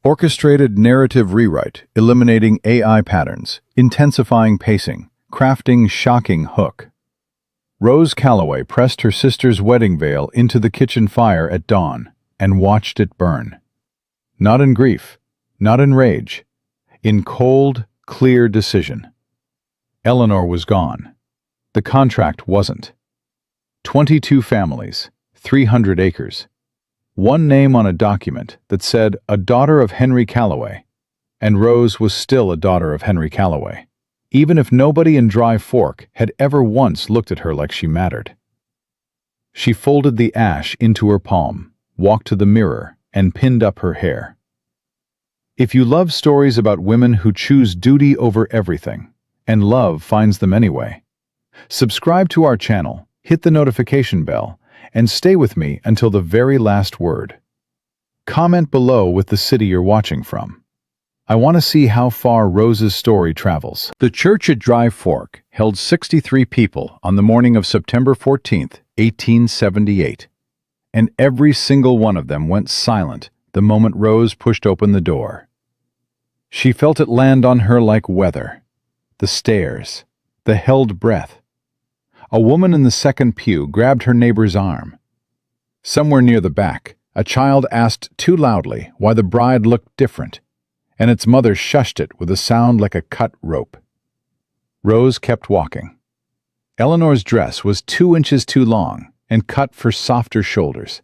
Orchestrated narrative rewrite, eliminating AI patterns, intensifying pacing, crafting shocking hook. Rose Calloway pressed her sister's wedding veil into the kitchen fire at dawn and watched it burn. Not in grief, not in rage, in cold, clear decision. Eleanor was gone. The contract wasn't. 22 families, 300 acres. One name on a document that said a daughter of Henry Calloway, and Rose was still a daughter of Henry Calloway, even if nobody in Dry Fork had ever once looked at her like she mattered. She folded the ash into her palm, walked to the mirror, and pinned up her hair. If you love stories about women who choose duty over everything, and love finds them anyway, subscribe to our channel, hit the notification bell, and stay with me until the very last word. Comment below with the city you're watching from. I want to see how far Rose's story travels. The church at Dry Fork held 63 people on the morning of September 14th, 1878, and every single one of them went silent the moment Rose pushed open the door. She felt it land on her like weather. The stares, the held breath. A woman in the second pew grabbed her neighbor's arm. Somewhere near the back, a child asked too loudly why the bride looked different, and its mother shushed it with a sound like a cut rope. Rose kept walking. Eleanor's dress was 2 inches too long and cut for softer shoulders.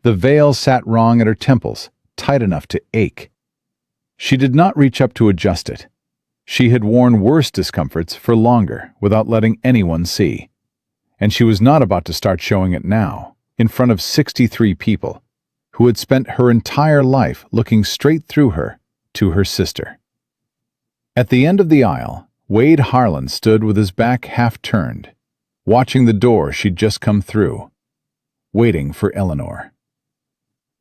The veil sat wrong at her temples, tight enough to ache. She did not reach up to adjust it. She had worn worse discomforts for longer without letting anyone see, and she was not about to start showing it now, in front of 63 people, who had spent her entire life looking straight through her to her sister. At the end of the aisle, Wade Harlan stood with his back half turned, watching the door she'd just come through, waiting for Eleanor.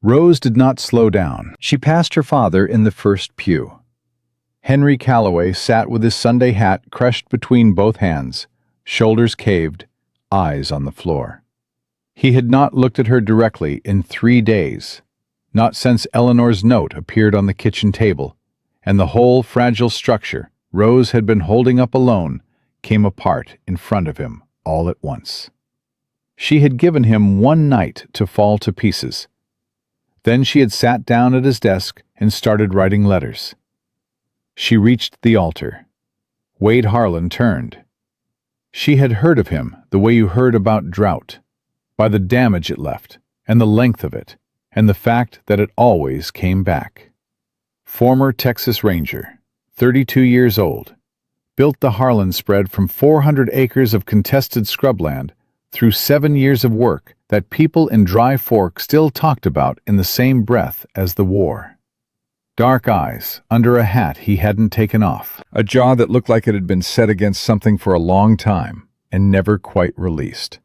Rose did not slow down. She passed her father in the first pew. Henry Calloway sat with his Sunday hat crushed between both hands, shoulders caved, eyes on the floor. He had not looked at her directly in 3 days, not since Eleanor's note appeared on the kitchen table, and the whole fragile structure Rose had been holding up alone came apart in front of him all at once. She had given him 1 night to fall to pieces. Then she had sat down at his desk and started writing letters. She reached the altar. Wade Harlan turned. She had heard of him the way you heard about drought, by the damage it left, and the length of it, and the fact that it always came back. Former Texas Ranger, 32 years old, built the Harlan spread from 400 acres of contested scrubland through 7 years of work that people in Dry Fork still talked about in the same breath as the war. Dark eyes under a hat he hadn't taken off, a jaw that looked like it had been set against something for a long time and never quite released.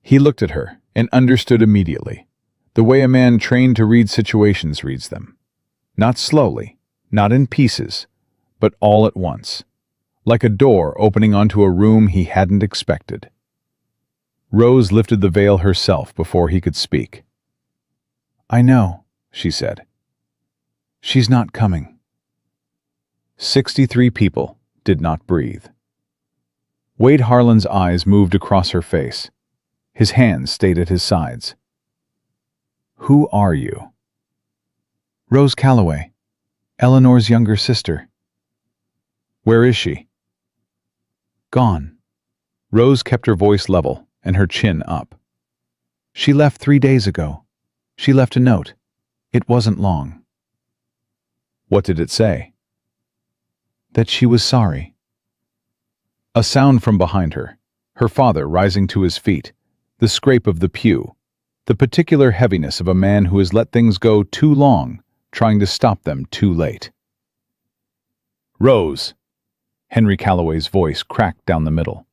He looked at her and understood immediately, the way a man trained to read situations reads them. Not slowly, not in pieces, but all at once, like a door opening onto a room he hadn't expected. Rose lifted the veil herself before he could speak. "I know," she said. "She's not coming." 63 people did not breathe. Wade Harlan's eyes moved across her face. His hands stayed at his sides. "Who are you?" "Rose Calloway, Eleanor's younger sister." "Where is she?" "Gone." Rose kept her voice level and her chin up. "She left 3 days ago. She left a note. It wasn't long." "What did it say?" "That she was sorry." A sound from behind her, her father rising to his feet, the scrape of the pew, the particular heaviness of a man who has let things go too long, trying to stop them too late. "Rose!" Henry Calloway's voice cracked down the middle.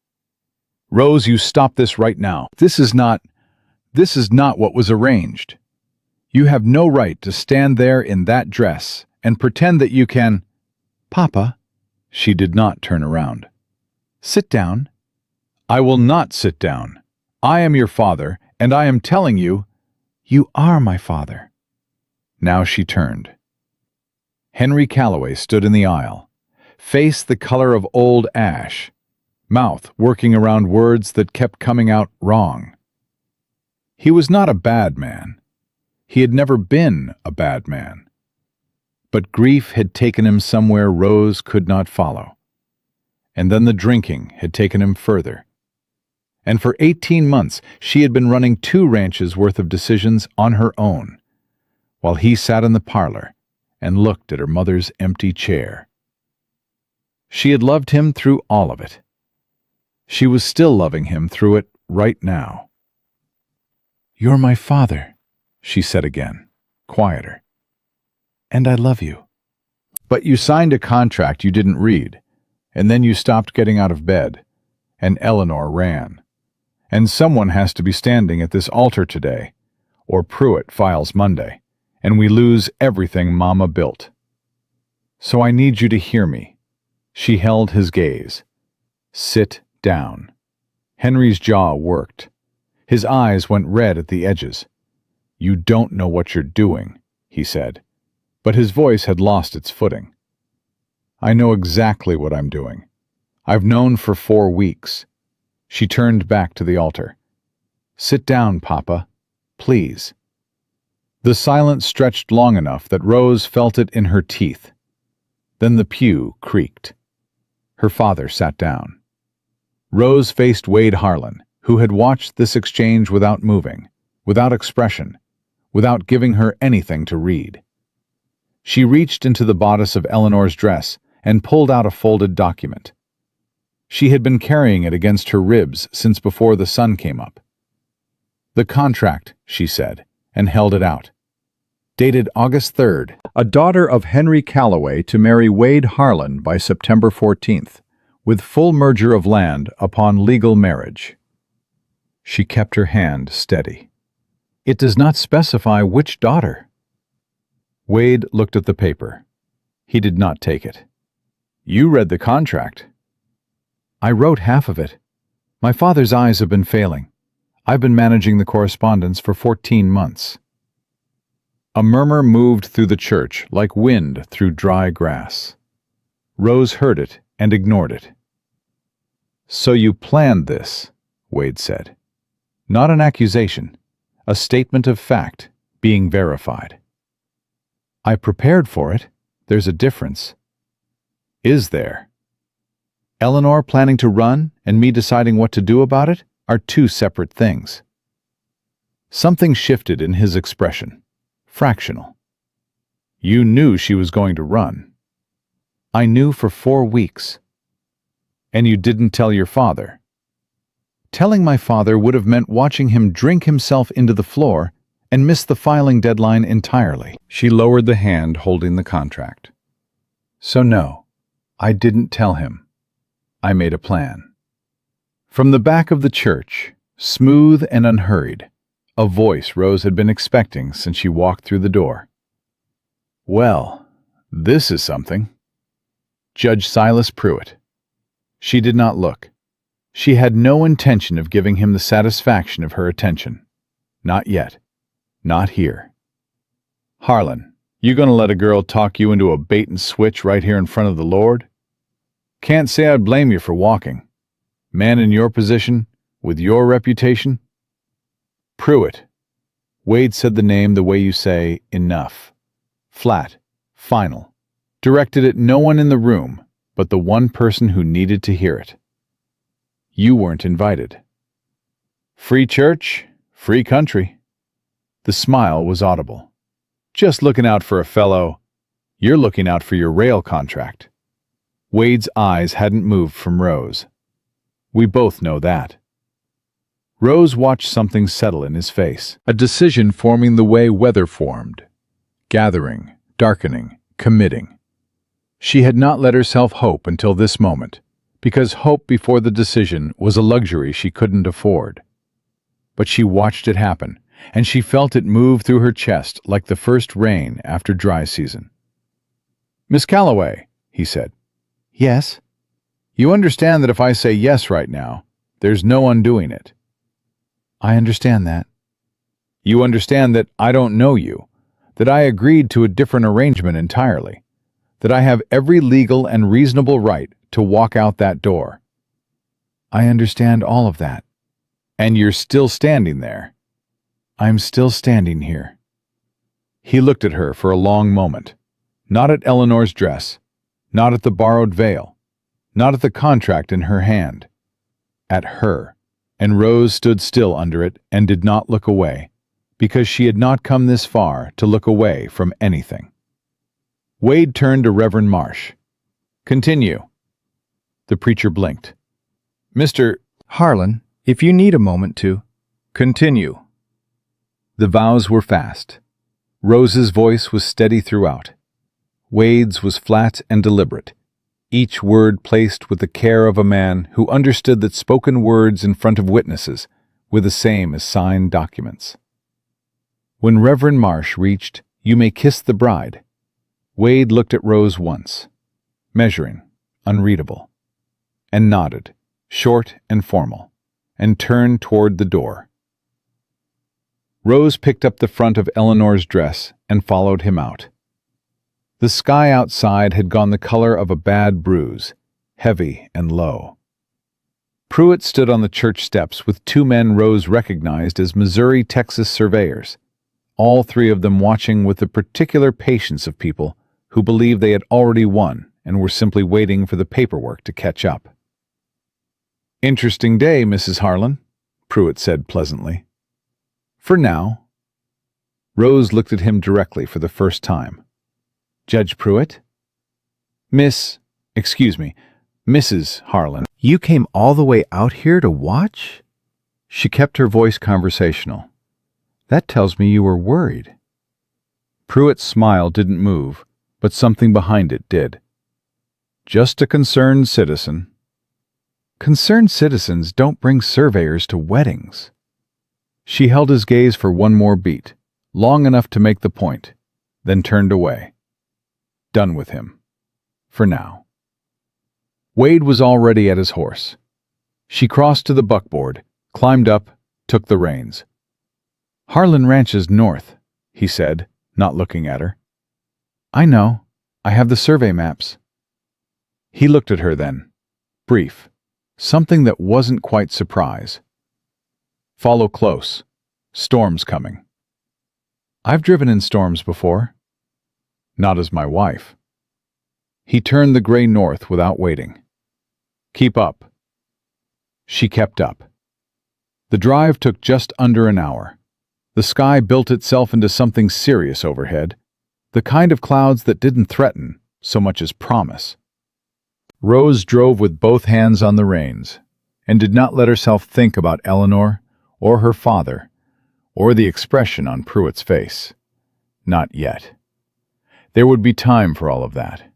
"Rose, you stop this right now. This is not what was arranged. You have no right to stand there in that dress and pretend that you can—" "Papa." She did not turn around. "Sit down." "I will not sit down. I am your father, and I am telling you—" "You are my father." Now she turned. Henry Calloway stood in the aisle, face the color of old ash, mouth working around words that kept coming out wrong. He was not a bad man. He had never been a bad man. But grief had taken him somewhere Rose could not follow. And then the drinking had taken him further. And for 18 months she had been running 2 ranches worth of decisions on her own, while he sat in the parlor and looked at her mother's empty chair. She had loved him through all of it. She was still loving him through it right now. "You're my father," she said again, quieter. "And I love you." "But you signed a contract you didn't read, and then you stopped getting out of bed, and Eleanor ran. And someone has to be standing at this altar today, or Pruitt files Monday, and we lose everything Mama built. So I need you to hear me." She held his gaze. "Sit down." Henry's jaw worked. His eyes went red at the edges. "You don't know what you're doing," he said, but his voice had lost its footing. "I know exactly what I'm doing. I've known for 4 weeks. She turned back to the altar. "Sit down, Papa, please." The silence stretched long enough that Rose felt it in her teeth. Then the pew creaked. Her father sat down. Rose faced Wade Harlan, who had watched this exchange without moving, without expression, without giving her anything to read. She reached into the bodice of Eleanor's dress and pulled out a folded document. She had been carrying it against her ribs since before the sun came up. "The contract," she said, and held it out. Dated August 3rd, a daughter of Henry Calloway to marry Wade Harlan by September 14th, with full merger of land upon legal marriage. She kept her hand steady. "It does not specify which daughter." Wade looked at the paper. He did not take it. "You read the contract." "I wrote half of it. My father's eyes have been failing. I've been managing the correspondence for 14 months. A murmur moved through the church like wind through dry grass. Rose heard it and ignored it. "So you planned this," Wade said. "Not an accusation, a statement of fact being verified." "I prepared for it. There's a difference." "Is there?" "Eleanor planning to run and me deciding what to do about it are 2 separate things." Something shifted in his expression. Fractional. "You knew she was going to run." "I knew for 4 weeks." "And you didn't tell your father?" "Telling my father would have meant watching him drink himself into the floor and miss the filing deadline entirely." She lowered the hand holding the contract. "So no, I didn't tell him. I made a plan." From the back of the church, smooth and unhurried, a voice Rose had been expecting since she walked through the door. "Well, this is something." Judge Silas Pruitt. She did not look. She had no intention of giving him the satisfaction of her attention. Not yet. Not here. "Harlan, you gonna let a girl talk you into a bait and switch right here in front of the Lord? Can't say I'd blame you for walking. Man in your position, with your reputation." "Pruitt." Wade said the name the way you say enough. Flat, final. Directed at no one in the room but the one person who needed to hear it. "You weren't invited." "Free church, free country." The smile was audible. "Just looking out for a fellow. You're looking out for your rail contract." Wade's eyes hadn't moved from Rose. "We both know that." Rose watched something settle in his face, a decision forming the way weather formed. Gathering, darkening, committing. She had not let herself hope until this moment, because hope before the decision was a luxury she couldn't afford. But she watched it happen, and she felt it move through her chest like the first rain after dry season. "Miss Calloway," he said. "Yes?" "You understand that if I say yes right now, there's no undoing it." "I understand that." "You understand that I don't know you, that I agreed to a different arrangement entirely, that I have every legal and reasonable right to walk out that door. I understand all of that. And you're still standing there. I'm still standing here. He looked at her for a long moment, not at Eleanor's dress, not at the borrowed veil, not at the contract in her hand, at her, and Rose stood still under it and did not look away, because she had not come this far to look away from anything. Wade turned to Reverend Marsh. Continue. The preacher blinked. Mr. Harlan, if you need a moment to... Continue. The vows were fast. Rose's voice was steady throughout. Wade's was flat and deliberate, each word placed with the care of a man who understood that spoken words in front of witnesses were the same as signed documents. When Reverend Marsh reached, "You may kiss the bride," Wade looked at Rose once, measuring, unreadable, and nodded, short and formal, and turned toward the door. Rose picked up the front of Eleanor's dress and followed him out. The sky outside had gone the color of a bad bruise, heavy and low. Pruitt stood on the church steps with two men Rose recognized as Missouri-Texas surveyors, all three of them watching with the particular patience of people who believed they had already won and were simply waiting for the paperwork to catch up. "Interesting day, Mrs. Harlan," Pruitt said pleasantly. "For now." Rose looked at him directly for the first time. "Judge Pruitt?" Mrs. Harlan." You came all the way out here to watch? She kept her voice conversational. "That tells me you were worried." Pruitt's smile didn't move, but something behind it did. "Just a concerned citizen." "Concerned citizens don't bring surveyors to weddings." She held his gaze for one more beat, long enough to make the point, then turned away. Done with him. For now. Wade was already at his horse. She crossed to the buckboard, climbed up, took the reins. "Harlan Ranch is north," he said, not looking at her. "I know. I have the survey maps." He looked at her then. Brief. Something that wasn't quite surprise. "Follow close. Storm's coming." "I've driven in storms before." "Not as my wife." He turned the gray north without waiting. "Keep up." She kept up. The drive took just under an hour. The sky built itself into something serious overhead, the kind of clouds that didn't threaten so much as promise. Rose drove with both hands on the reins, and did not let herself think about Eleanor, or her father, or the expression on Pruitt's face. Not yet. There would be time for all of that.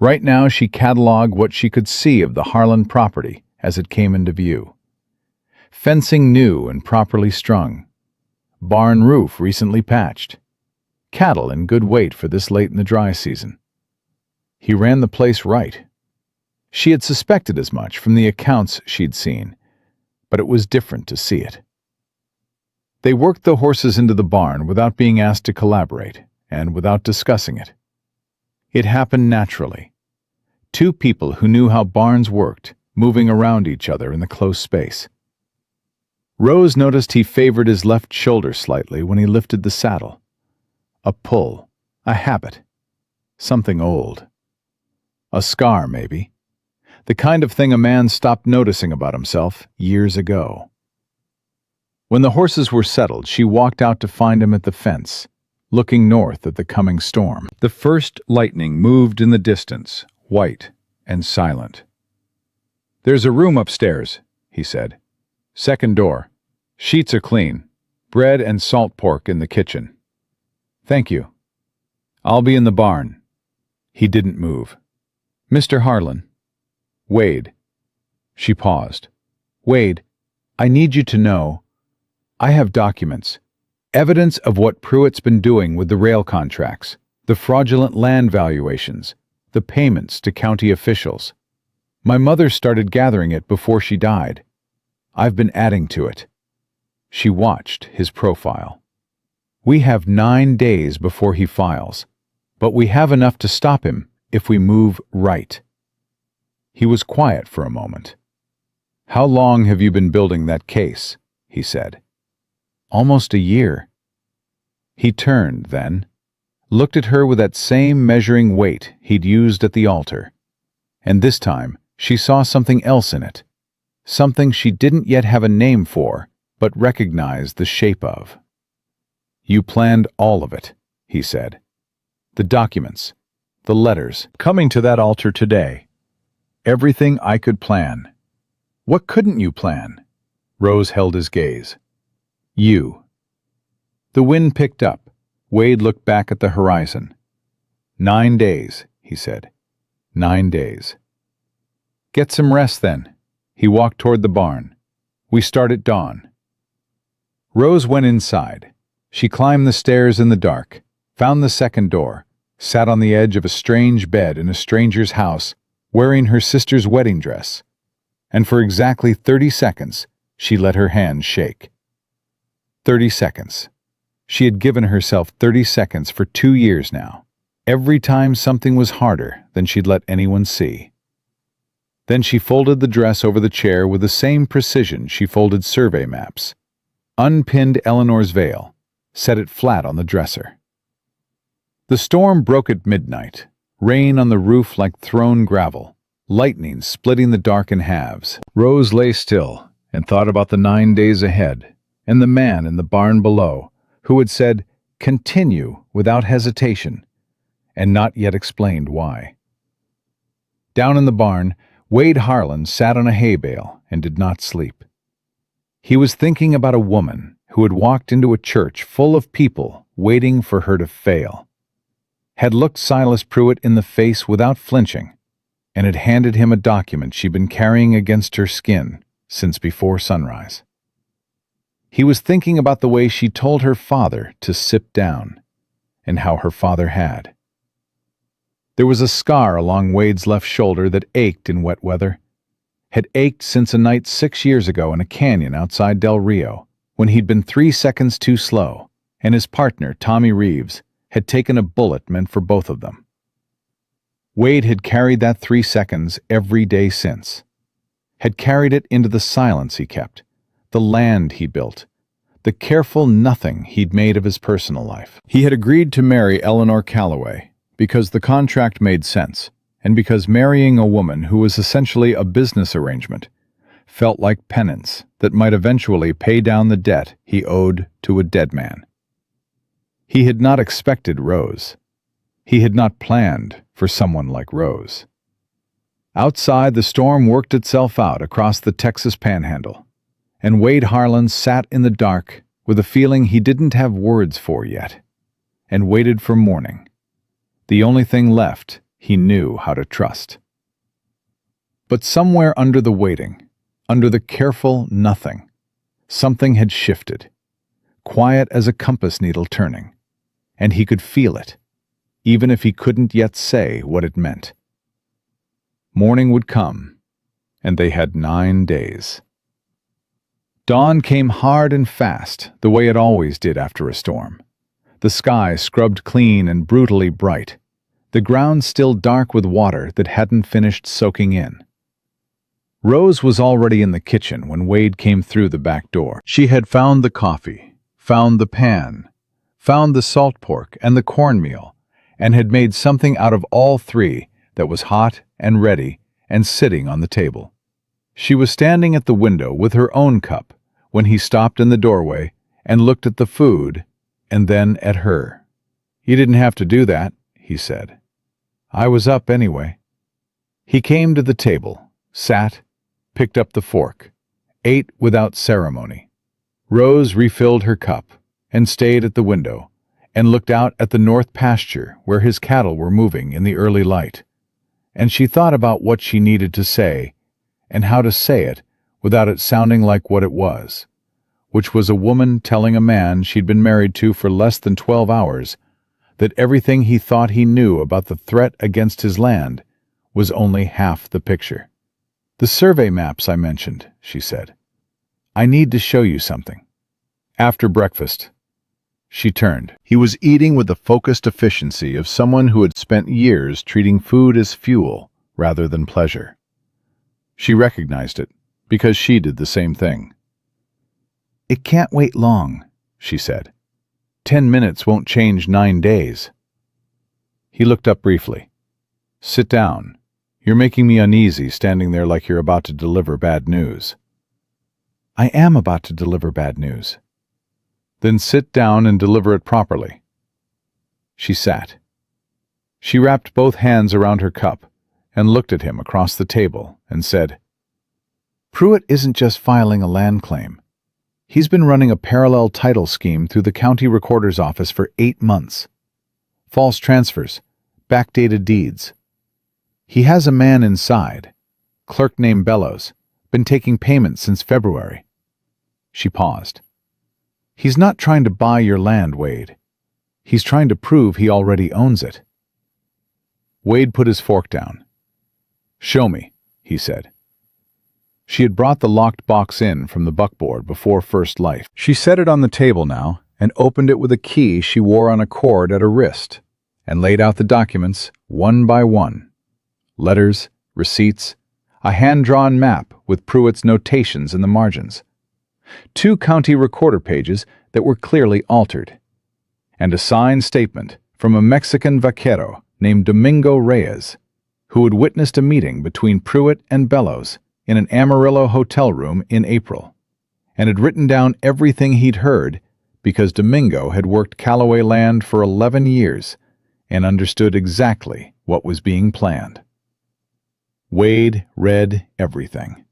Right now she catalogued what she could see of the Harlan property as it came into view. Fencing new and properly strung. Barn roof recently patched. Cattle in good weight for this late in the dry season. He ran the place right. She had suspected as much from the accounts she'd seen, but it was different to see it. They worked the horses into the barn without being asked to collaborate, and without discussing it. It happened naturally. Two people who knew how barns worked, moving around each other in the close space. Rose noticed he favored his left shoulder slightly when he lifted the saddle. A pull, a habit, something old. A scar, maybe. The kind of thing a man stopped noticing about himself years ago. When the horses were settled, she walked out to find him at the fence, looking north at the coming storm. The first lightning moved in the distance, white and silent. "There's a room upstairs," he said. "Second door. Sheets are clean. Bread and salt pork in the kitchen." "Thank you." "I'll be in the barn." He didn't move. "Mr. Harlan." "Wade." She paused. "Wade, I need you to know, I have documents. Evidence of what Pruitt's been doing with the rail contracts, the fraudulent land valuations, the payments to county officials. My mother started gathering it before she died. I've been adding to it." She watched his profile. "We have 9 days before he files, But we have enough to stop him if we move right." He was quiet for a moment. "How long have you been building that case?" he said. "Almost a year." He turned then, looked at her with that same measuring weight he'd used at the altar. And this time, she saw something else in it. Something she didn't yet have a name for, but recognized the shape of. "You planned all of it," he said. "The documents, the letters, coming to that altar today. Everything I could plan." "What couldn't you plan?" Rose held his gaze. "You." The wind picked up. Wade looked back at the horizon. 9 days, he said. 9 days. "Get some rest then." He walked toward the barn. "We start at dawn." Rose went inside. She climbed the stairs in the dark, found the second door, sat on the edge of a strange bed in a stranger's house, wearing her sister's wedding dress. And for exactly 30 seconds, she let her hands shake. 30 seconds. She had given herself 30 seconds for 2 years now, every time something was harder than she'd let anyone see. Then she folded the dress over the chair with the same precision she folded survey maps, unpinned Eleanor's veil, set it flat on the dresser. The storm broke at midnight, rain on the roof like thrown gravel, lightning splitting the dark in halves. Rose lay still and thought about the 9 days ahead, and the man in the barn below who had said, "Continue," without hesitation, and not yet explained why. Down in the barn, Wade Harlan sat on a hay bale and did not sleep. He was thinking about a woman who had walked into a church full of people waiting for her to fail, had looked Silas Pruitt in the face without flinching, and had handed him a document she'd been carrying against her skin since before sunrise. He was thinking about the way she told her father to sit down, and how her father had. There was a scar along Wade's left shoulder that ached in wet weather, had ached since a night 6 years ago in a canyon outside Del Rio, when he'd been 3 seconds too slow, and his partner, Tommy Reeves, had taken a bullet meant for both of them. Wade had carried that 3 seconds every day since, had carried it into the silence he kept, the land he built, the careful nothing he'd made of his personal life. He had agreed to marry Eleanor Calloway because the contract made sense, and because marrying a woman who was essentially a business arrangement felt like penance that might eventually pay down the debt he owed to a dead man. He had not expected Rose. He had not planned for someone like Rose. Outside, the storm worked itself out across the Texas Panhandle, and Wade Harlan sat in the dark with a feeling he didn't have words for yet, and waited for morning, the only thing left he knew how to trust. But somewhere under the waiting, under the careful nothing, something had shifted, quiet as a compass needle turning, and he could feel it, even if he couldn't yet say what it meant. Morning would come, and they had 9 days. Dawn came hard and fast, the way it always did after a storm. The sky scrubbed clean and brutally bright, the ground still dark with water that hadn't finished soaking in. Rose was already in the kitchen when Wade came through the back door. She had found the coffee, found the pan, found the salt pork and the cornmeal, and had made something out of all three that was hot and ready and sitting on the table. She was standing at the window with her own cup when he stopped in the doorway and looked at the food and then at her. "You didn't have to do that," he said. "I was up anyway." He came to the table, sat, picked up the fork, ate without ceremony. Rose refilled her cup and stayed at the window and looked out at the north pasture where his cattle were moving in the early light. And she thought about what she needed to say and how to say it without it sounding like what it was, which was a woman telling a man she'd been married to for less than 12 hours that everything he thought he knew about the threat against his land was only half the picture. "The survey maps I mentioned," she said. "I need to show you something. After breakfast." She turned. He was eating with the focused efficiency of someone who had spent years treating food as fuel rather than pleasure. She recognized it, because she did the same thing. "It can't wait long," she said. 10 minutes won't change 9 days. He looked up briefly. "Sit down. You're making me uneasy standing there like you're about to deliver bad news." "I am about to deliver bad news." "Then sit down and deliver it properly." She sat. She wrapped both hands around her cup and looked at him across the table and said, "Pruitt isn't just filing a land claim. He's been running a parallel title scheme through the county recorder's office for 8 months. False transfers, backdated deeds. He has a man inside, clerk named Bellows, been taking payments since February." She paused. "He's not trying to buy your land, Wade. He's trying to prove he already owns it." Wade put his fork down. "Show me," he said. She had brought the locked box in from the buckboard before first light. She set it on the table now and opened it with a key she wore on a cord at her wrist and laid out the documents one by one. Letters, receipts, a hand-drawn map with Pruitt's notations in the margins, 2 county recorder pages that were clearly altered, and a signed statement from a Mexican vaquero named Domingo Reyes, who had witnessed a meeting between Pruitt and Bellows in an Amarillo hotel room in April, and had written down everything he'd heard because Domingo had worked Callaway land for 11 years and understood exactly what was being planned. Wade read everything.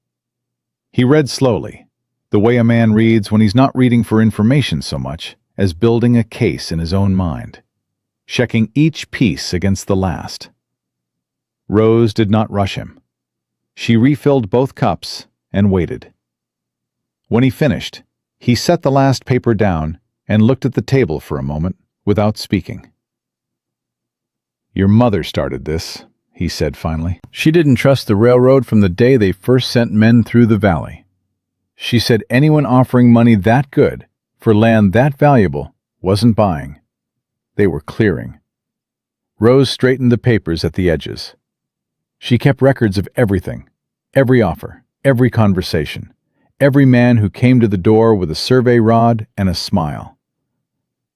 He read slowly, the way a man reads when he's not reading for information so much as building a case in his own mind, checking each piece against the last. Rose did not rush him. She refilled both cups and waited. When he finished, he set the last paper down and looked at the table for a moment without speaking. "Your mother started this," he said finally. "She didn't trust the railroad from the day they first sent men through the valley. She said anyone offering money that good for land that valuable wasn't buying. They were clearing." Rose straightened the papers at the edges. She kept records of everything, every offer, every conversation, every man who came to the door with a survey rod and a smile.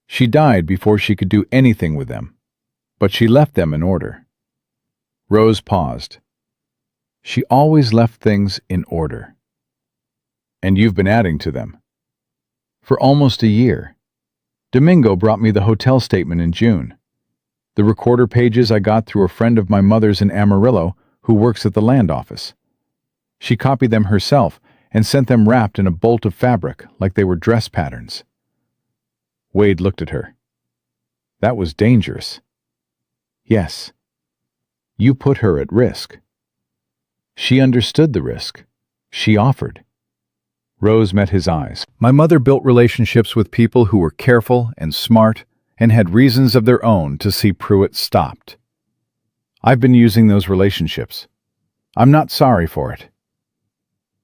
She died before she could do anything with them, but she left them in order. Rose paused. She always left things in order. "And you've been adding to them." "For almost a year. Domingo brought me the hotel statement in June. The recorder pages I got through a friend of my mother's in Amarillo who works at the land office. She copied them herself and sent them wrapped in a bolt of fabric like they were dress patterns." Wade looked at her. "That was dangerous." "Yes. You put her at risk." "She understood the risk. She offered." Rose met his eyes. "My mother built relationships with people who were careful and smart and had reasons of their own to see Pruitt stopped. I've been using those relationships. I'm not sorry for it."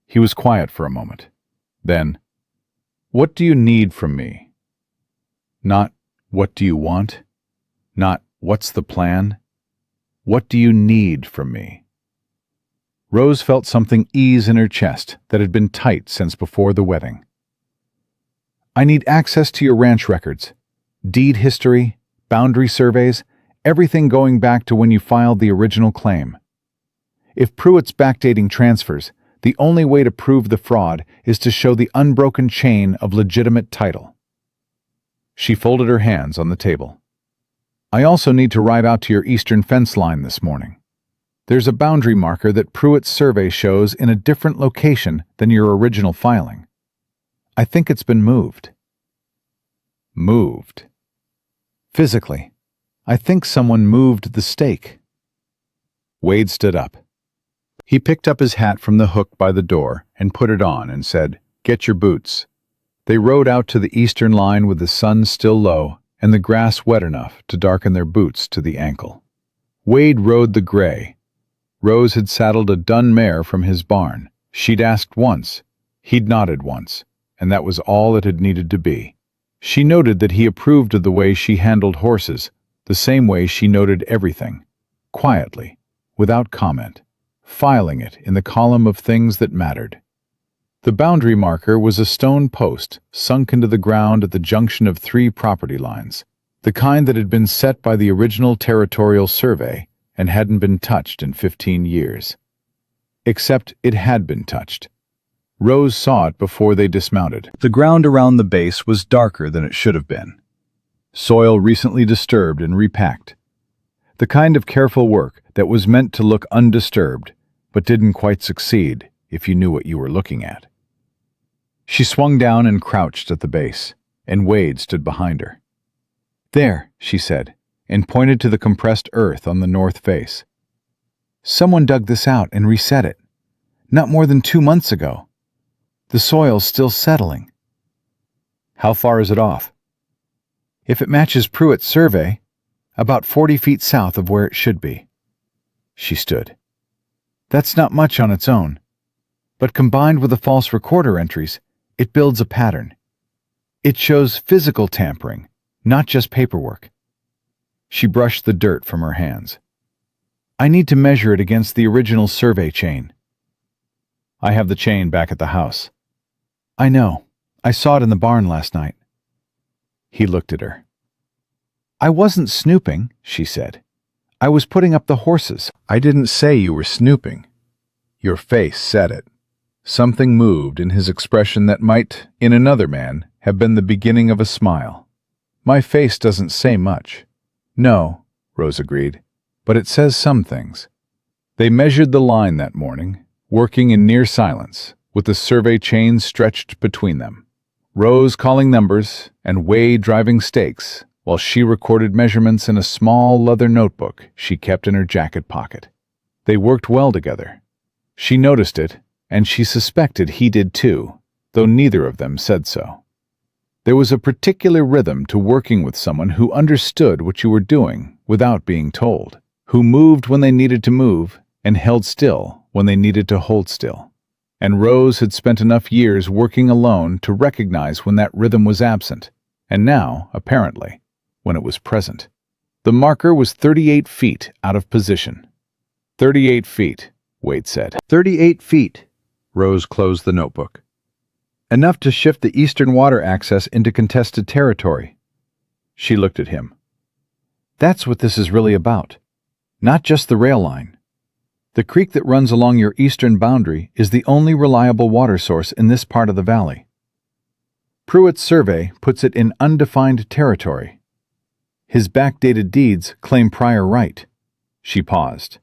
He was quiet for a moment. Then, "What do you need from me?" Not, "What do you want?" Not, "What's the plan?" "What do you need from me?" Rose felt something ease in her chest that had been tight since before the wedding. "I need access to your ranch records. Deed history, boundary surveys, everything going back to when you filed the original claim. If Pruitt's backdating transfers, the only way to prove the fraud is to show the unbroken chain of legitimate title." She folded her hands on the table. "I also need to ride out to your eastern fence line this morning. There's a boundary marker that Pruitt's survey shows in a different location than your original filing. I think it's been moved." Moved. Physically, I think someone moved the stake. Wade stood up. He picked up his hat from the hook by the door and put it on and said, "Get your boots." They rode out to the eastern line with the sun still low and the grass wet enough to darken their boots to the ankle. Wade rode the gray. Rose had saddled a dun mare from his barn. She'd asked once, he'd nodded once, and that was all it had needed to be. She noted that he approved of the way she handled horses, the same way she noted everything, quietly, without comment, filing it in the column of things that mattered. The boundary marker was a stone post sunk into the ground at the junction of 3 property lines, the kind that had been set by the original territorial survey and hadn't been touched in 15 years. Except it had been touched. Rose saw it before they dismounted. The ground around the base was darker than it should have been. Soil recently disturbed and repacked. The kind of careful work that was meant to look undisturbed, but didn't quite succeed if you knew what you were looking at. She swung down and crouched at the base, and Wade stood behind her. "There," she said, and pointed to the compressed earth on the north face. "Someone dug this out and reset it. Not more than 2 months ago. The soil's still settling." "How far is it off?" "If it matches Pruitt's survey, about 40 feet south of where it should be." She stood. "That's not much on its own, but combined with the false recorder entries, it builds a pattern. It shows physical tampering, not just paperwork." She brushed the dirt from her hands. "I need to measure it against the original survey chain." "I have the chain back at the house." "I know. I saw it in the barn last night." He looked at her. "I wasn't snooping," she said. "I was putting up the horses." "I didn't say you were snooping." Your face said it. Something moved in his expression that might, in another man, have been the beginning of a smile. "My face doesn't say much." "No," Rose agreed, "but it says some things." They measured the line that morning, working in near silence, with the survey chain stretched between them. Rose calling numbers and Wade driving stakes, while she recorded measurements in a small leather notebook she kept in her jacket pocket. They worked well together. She noticed it, and she suspected he did too, though neither of them said so. There was a particular rhythm to working with someone who understood what you were doing without being told, who moved when they needed to move and held still when they needed to hold still. And Rose had spent enough years working alone to recognize when that rhythm was absent, and now, apparently, when it was present. The marker was 38 feet out of position. 38 feet, Wade said. 38 feet. Rose closed the notebook. Enough to shift the eastern water access into contested territory. She looked at him. That's what this is really about. Not just the rail line. The creek that runs along your eastern boundary is the only reliable water source in this part of the valley. Pruitt's survey puts it in undefined territory. His backdated deeds claim prior right. She paused.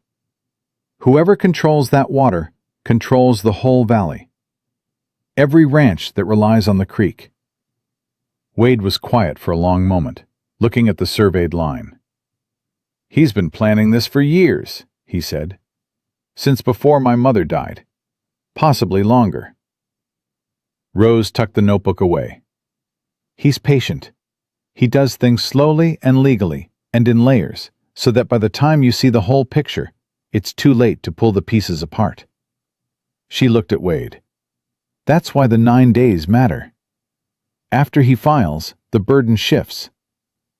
Whoever controls that water controls the whole valley. Every ranch that relies on the creek. Wade was quiet for a long moment, looking at the surveyed line. "He's been planning this for years," he said. "Since before my mother died. Possibly longer." Rose tucked the notebook away. "He's patient. He does things slowly and legally, and in layers, so that by the time you see the whole picture, it's too late to pull the pieces apart." She looked at Wade. "That's why the 9 days matter. After he files, the burden shifts.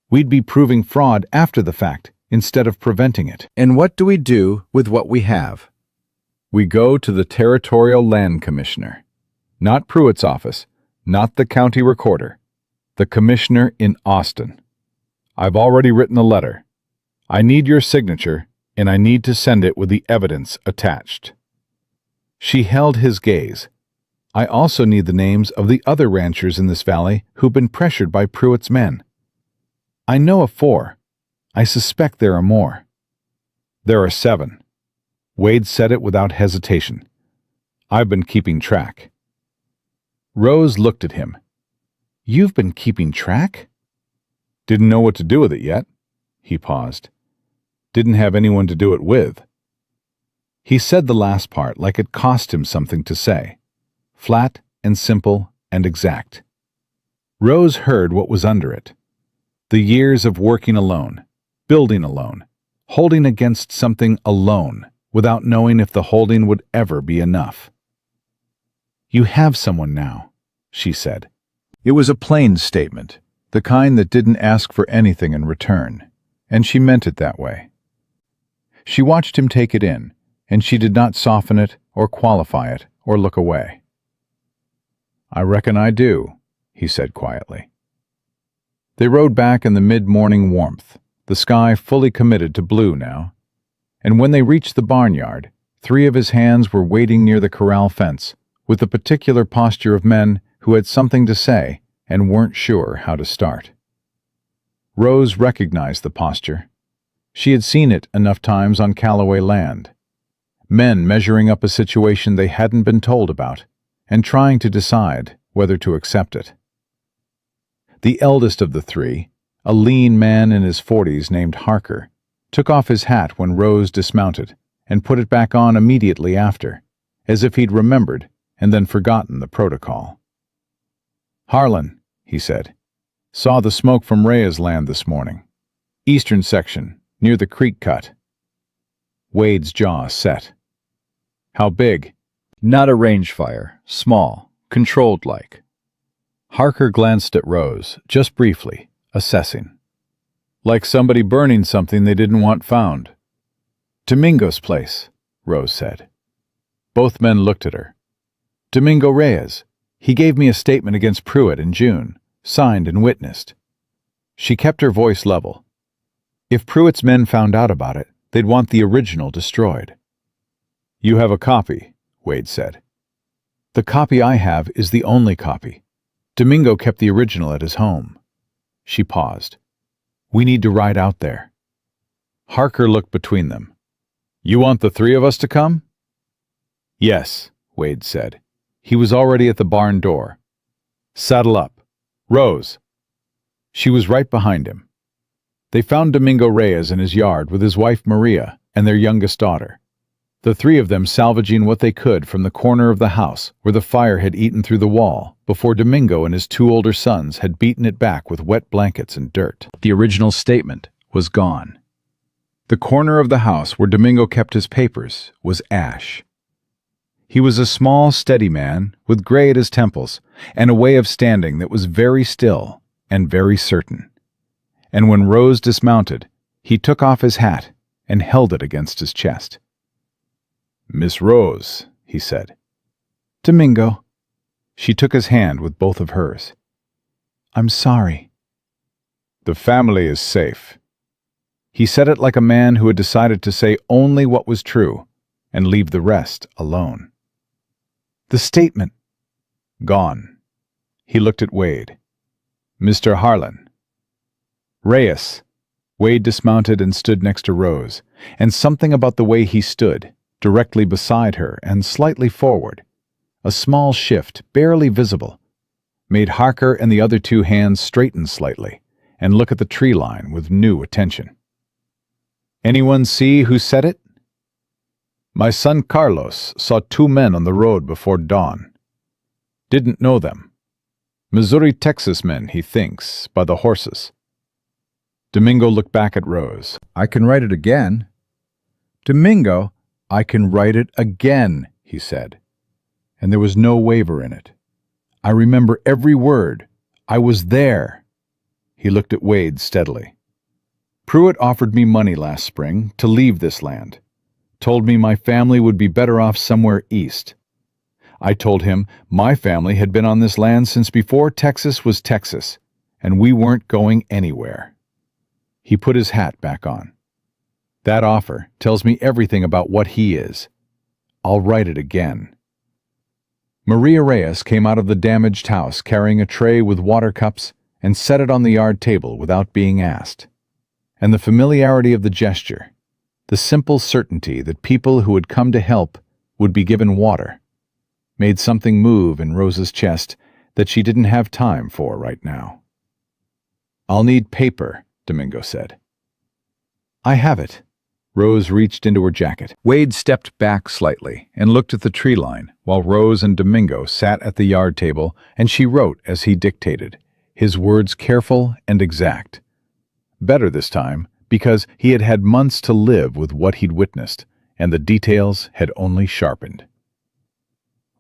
We'd be proving fraud after the fact instead of preventing it." And what do we do with what we have? "We go to the Territorial Land Commissioner. Not Pruitt's office, not the county recorder. The commissioner in Austin. I've already written a letter. I need your signature, and I need to send it with the evidence attached." She held his gaze. "I also need the names of the other ranchers in this valley who've been pressured by Pruitt's men. I know of 4. I suspect there are more." "There are 7. Wade said it without hesitation. "I've been keeping track." Rose looked at him. "You've been keeping track?" "Didn't know what to do with it yet." He paused. "Didn't have anyone to do it with." He said the last part like it cost him something to say. Flat and simple and exact. Rose heard what was under it. The years of working alone, building alone, holding against something alone, without knowing if the holding would ever be enough. "You have someone now," she said. It was a plain statement, the kind that didn't ask for anything in return, and she meant it that way. She watched him take it in, and she did not soften it or qualify it or look away. "I reckon I do," he said quietly. They rode back in the mid-morning warmth, the sky fully committed to blue now, and when they reached the barnyard, 3 of his hands were waiting near the corral fence, with the particular posture of men who had something to say and weren't sure how to start. Rose recognized the posture. She had seen it enough times on Calloway land. Men measuring up a situation they hadn't been told about, and trying to decide whether to accept it. The eldest of the 3, a lean man in his 40s named Harker, took off his hat when Rose dismounted and put it back on immediately after, as if he'd remembered and then forgotten the protocol. "Harlan," he said, "saw the smoke from Rhea's land this morning. Eastern section, near the creek cut." Wade's jaw set. "How big?" Not a range fire, small, controlled like. Harker glanced at Rose, just briefly, assessing. "Like somebody burning something they didn't want found." "Domingo's place," Rose said. Both men looked at her. "Domingo Reyes. He gave me a statement against Pruitt in June, signed and witnessed." She kept her voice level. "If Pruitt's men found out about it, they'd want the original destroyed." "You have a copy," Wade said. "The copy I have is the only copy. Domingo kept the original at his home." She paused. "We need to ride out there." Harker looked between them. "You want the 3 of us to come?" "Yes," Wade said. He was already at the barn door. "Saddle up. Rose." She was right behind him. They found Domingo Reyes in his yard with his wife Maria and their youngest daughter, the 3 of them salvaging what they could from the corner of the house where the fire had eaten through the wall before Domingo and his 2 older sons had beaten it back with wet blankets and dirt. The original statement was gone. The corner of the house where Domingo kept his papers was ash. He was a small, steady man with gray at his temples and a way of standing that was very still and very certain. And when Rose dismounted, he took off his hat and held it against his chest. "Miss Rose," he said. "Domingo." She took his hand with both of hers. "I'm sorry." "The family is safe." He said it like a man who had decided to say only what was true and leave the rest alone. "The statement." "Gone." He looked at Wade. "Mr. Harlan." "Reyes." Wade dismounted and stood next to Rose, and something about the way he stood, directly beside her and slightly forward, a small shift barely visible, made Harker and the other 2 hands straighten slightly and look at the tree line with new attention. "Anyone see who said it?" "My son Carlos saw 2 men on the road before dawn. Didn't know them. Missouri-Texas men, he thinks, by the horses." Domingo looked back at Rose. I can write it again. "Domingo, I can write it again," he said. And there was no waver in it. "I remember every word. I was there." He looked at Wade steadily. "Pruitt offered me money last spring to leave this land. Told me my family would be better off somewhere east. I told him my family had been on this land since before Texas was Texas, and we weren't going anywhere." He put his hat back on. "That offer tells me everything about what he is. I'll write it again." Maria Reyes came out of the damaged house carrying a tray with water cups and set it on the yard table without being asked. And the familiarity of the gesture, the simple certainty that people who had come to help would be given water, made something move in Rose's chest that she didn't have time for right now. "I'll need paper," Domingo said. "I have it." Rose reached into her jacket. Wade stepped back slightly and looked at the tree line while Rose and Domingo sat at the yard table, and she wrote as he dictated, his words careful and exact. Better this time, because he had had months to live with what he'd witnessed, and the details had only sharpened.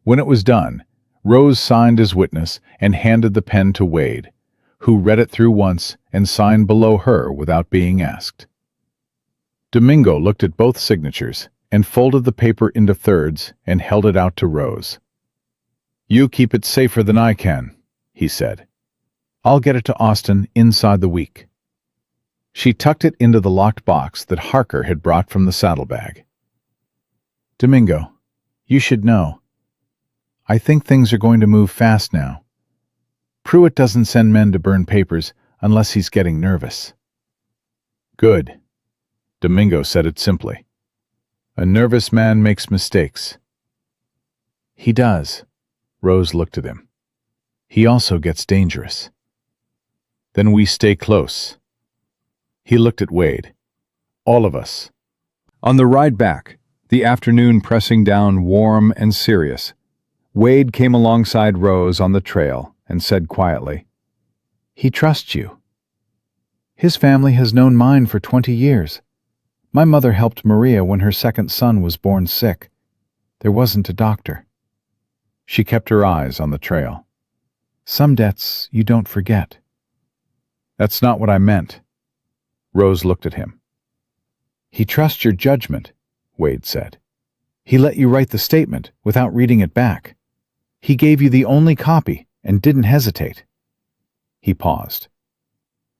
When it was done, Rose signed as witness and handed the pen to Wade, who read it through once and signed below her without being asked. Domingo looked at both signatures and folded the paper into thirds and held it out to Rose. "You keep it safer than I can," he said. "I'll get it to Austin inside the week." She tucked it into the locked box that Harker had brought from the saddlebag. "Domingo, you should know. I think things are going to move fast now. Pruitt doesn't send men to burn papers unless he's getting nervous." "Good." Domingo said it simply. "A nervous man makes mistakes." "He does." Rose looked at him. "He also gets dangerous." "Then we stay close." He looked at Wade. "All of us." On the ride back, the afternoon pressing down warm and serious, Wade came alongside Rose on the trail and said quietly, "He trusts you. His family has known mine for 20 years. My mother helped Maria when her second son was born sick. There wasn't a doctor." She kept her eyes on the trail. "Some debts you don't forget." "That's not what I meant." Rose looked at him. "He trusts your judgment," Wade said. "He let you write the statement without reading it back. He gave you the only copy and didn't hesitate." He paused.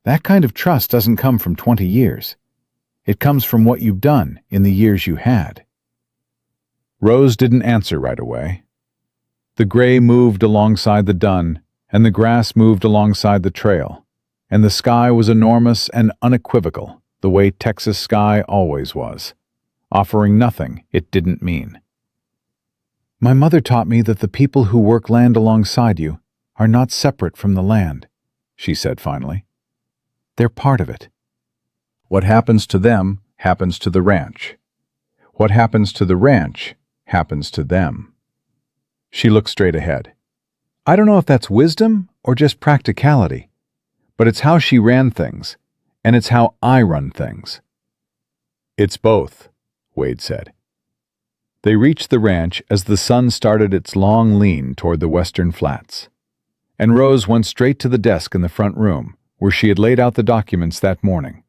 "That kind of trust doesn't come from 20 years. It comes from what you've done in the years you had." Rose didn't answer right away. The gray moved alongside the dun, and the grass moved alongside the trail, and the sky was enormous and unequivocal, the way Texas sky always was, offering nothing it didn't mean. "My mother taught me that the people who work land alongside you are not separate from the land," she said finally. "They're part of it. What happens to them happens to the ranch. What happens to the ranch happens to them." She looked straight ahead. "I don't know if that's wisdom or just practicality, but it's how she ran things, and it's how I run things." "It's both," Wade said. They reached the ranch as the sun started its long lean toward the western flats, and Rose went straight to the desk in the front room where she had laid out the documents that morning,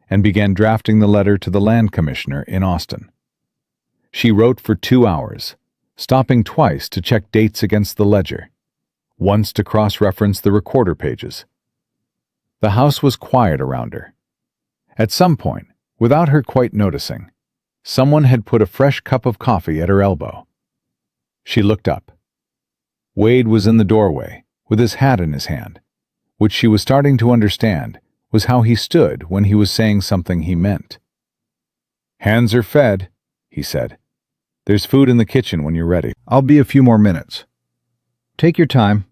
and began drafting the letter to the land commissioner in Austin. She wrote for 2 hours, stopping twice to check dates against the ledger, once to cross-reference the recorder pages. The house was quiet around her. At some point, without her quite noticing, someone had put a fresh cup of coffee at her elbow. She looked up. Wade was in the doorway, with his hat in his hand, which she was starting to understand was how he stood when he was saying something he meant. "Hands are fed," he said. "There's food in the kitchen when you're ready. I'll be a few more minutes. Take your time."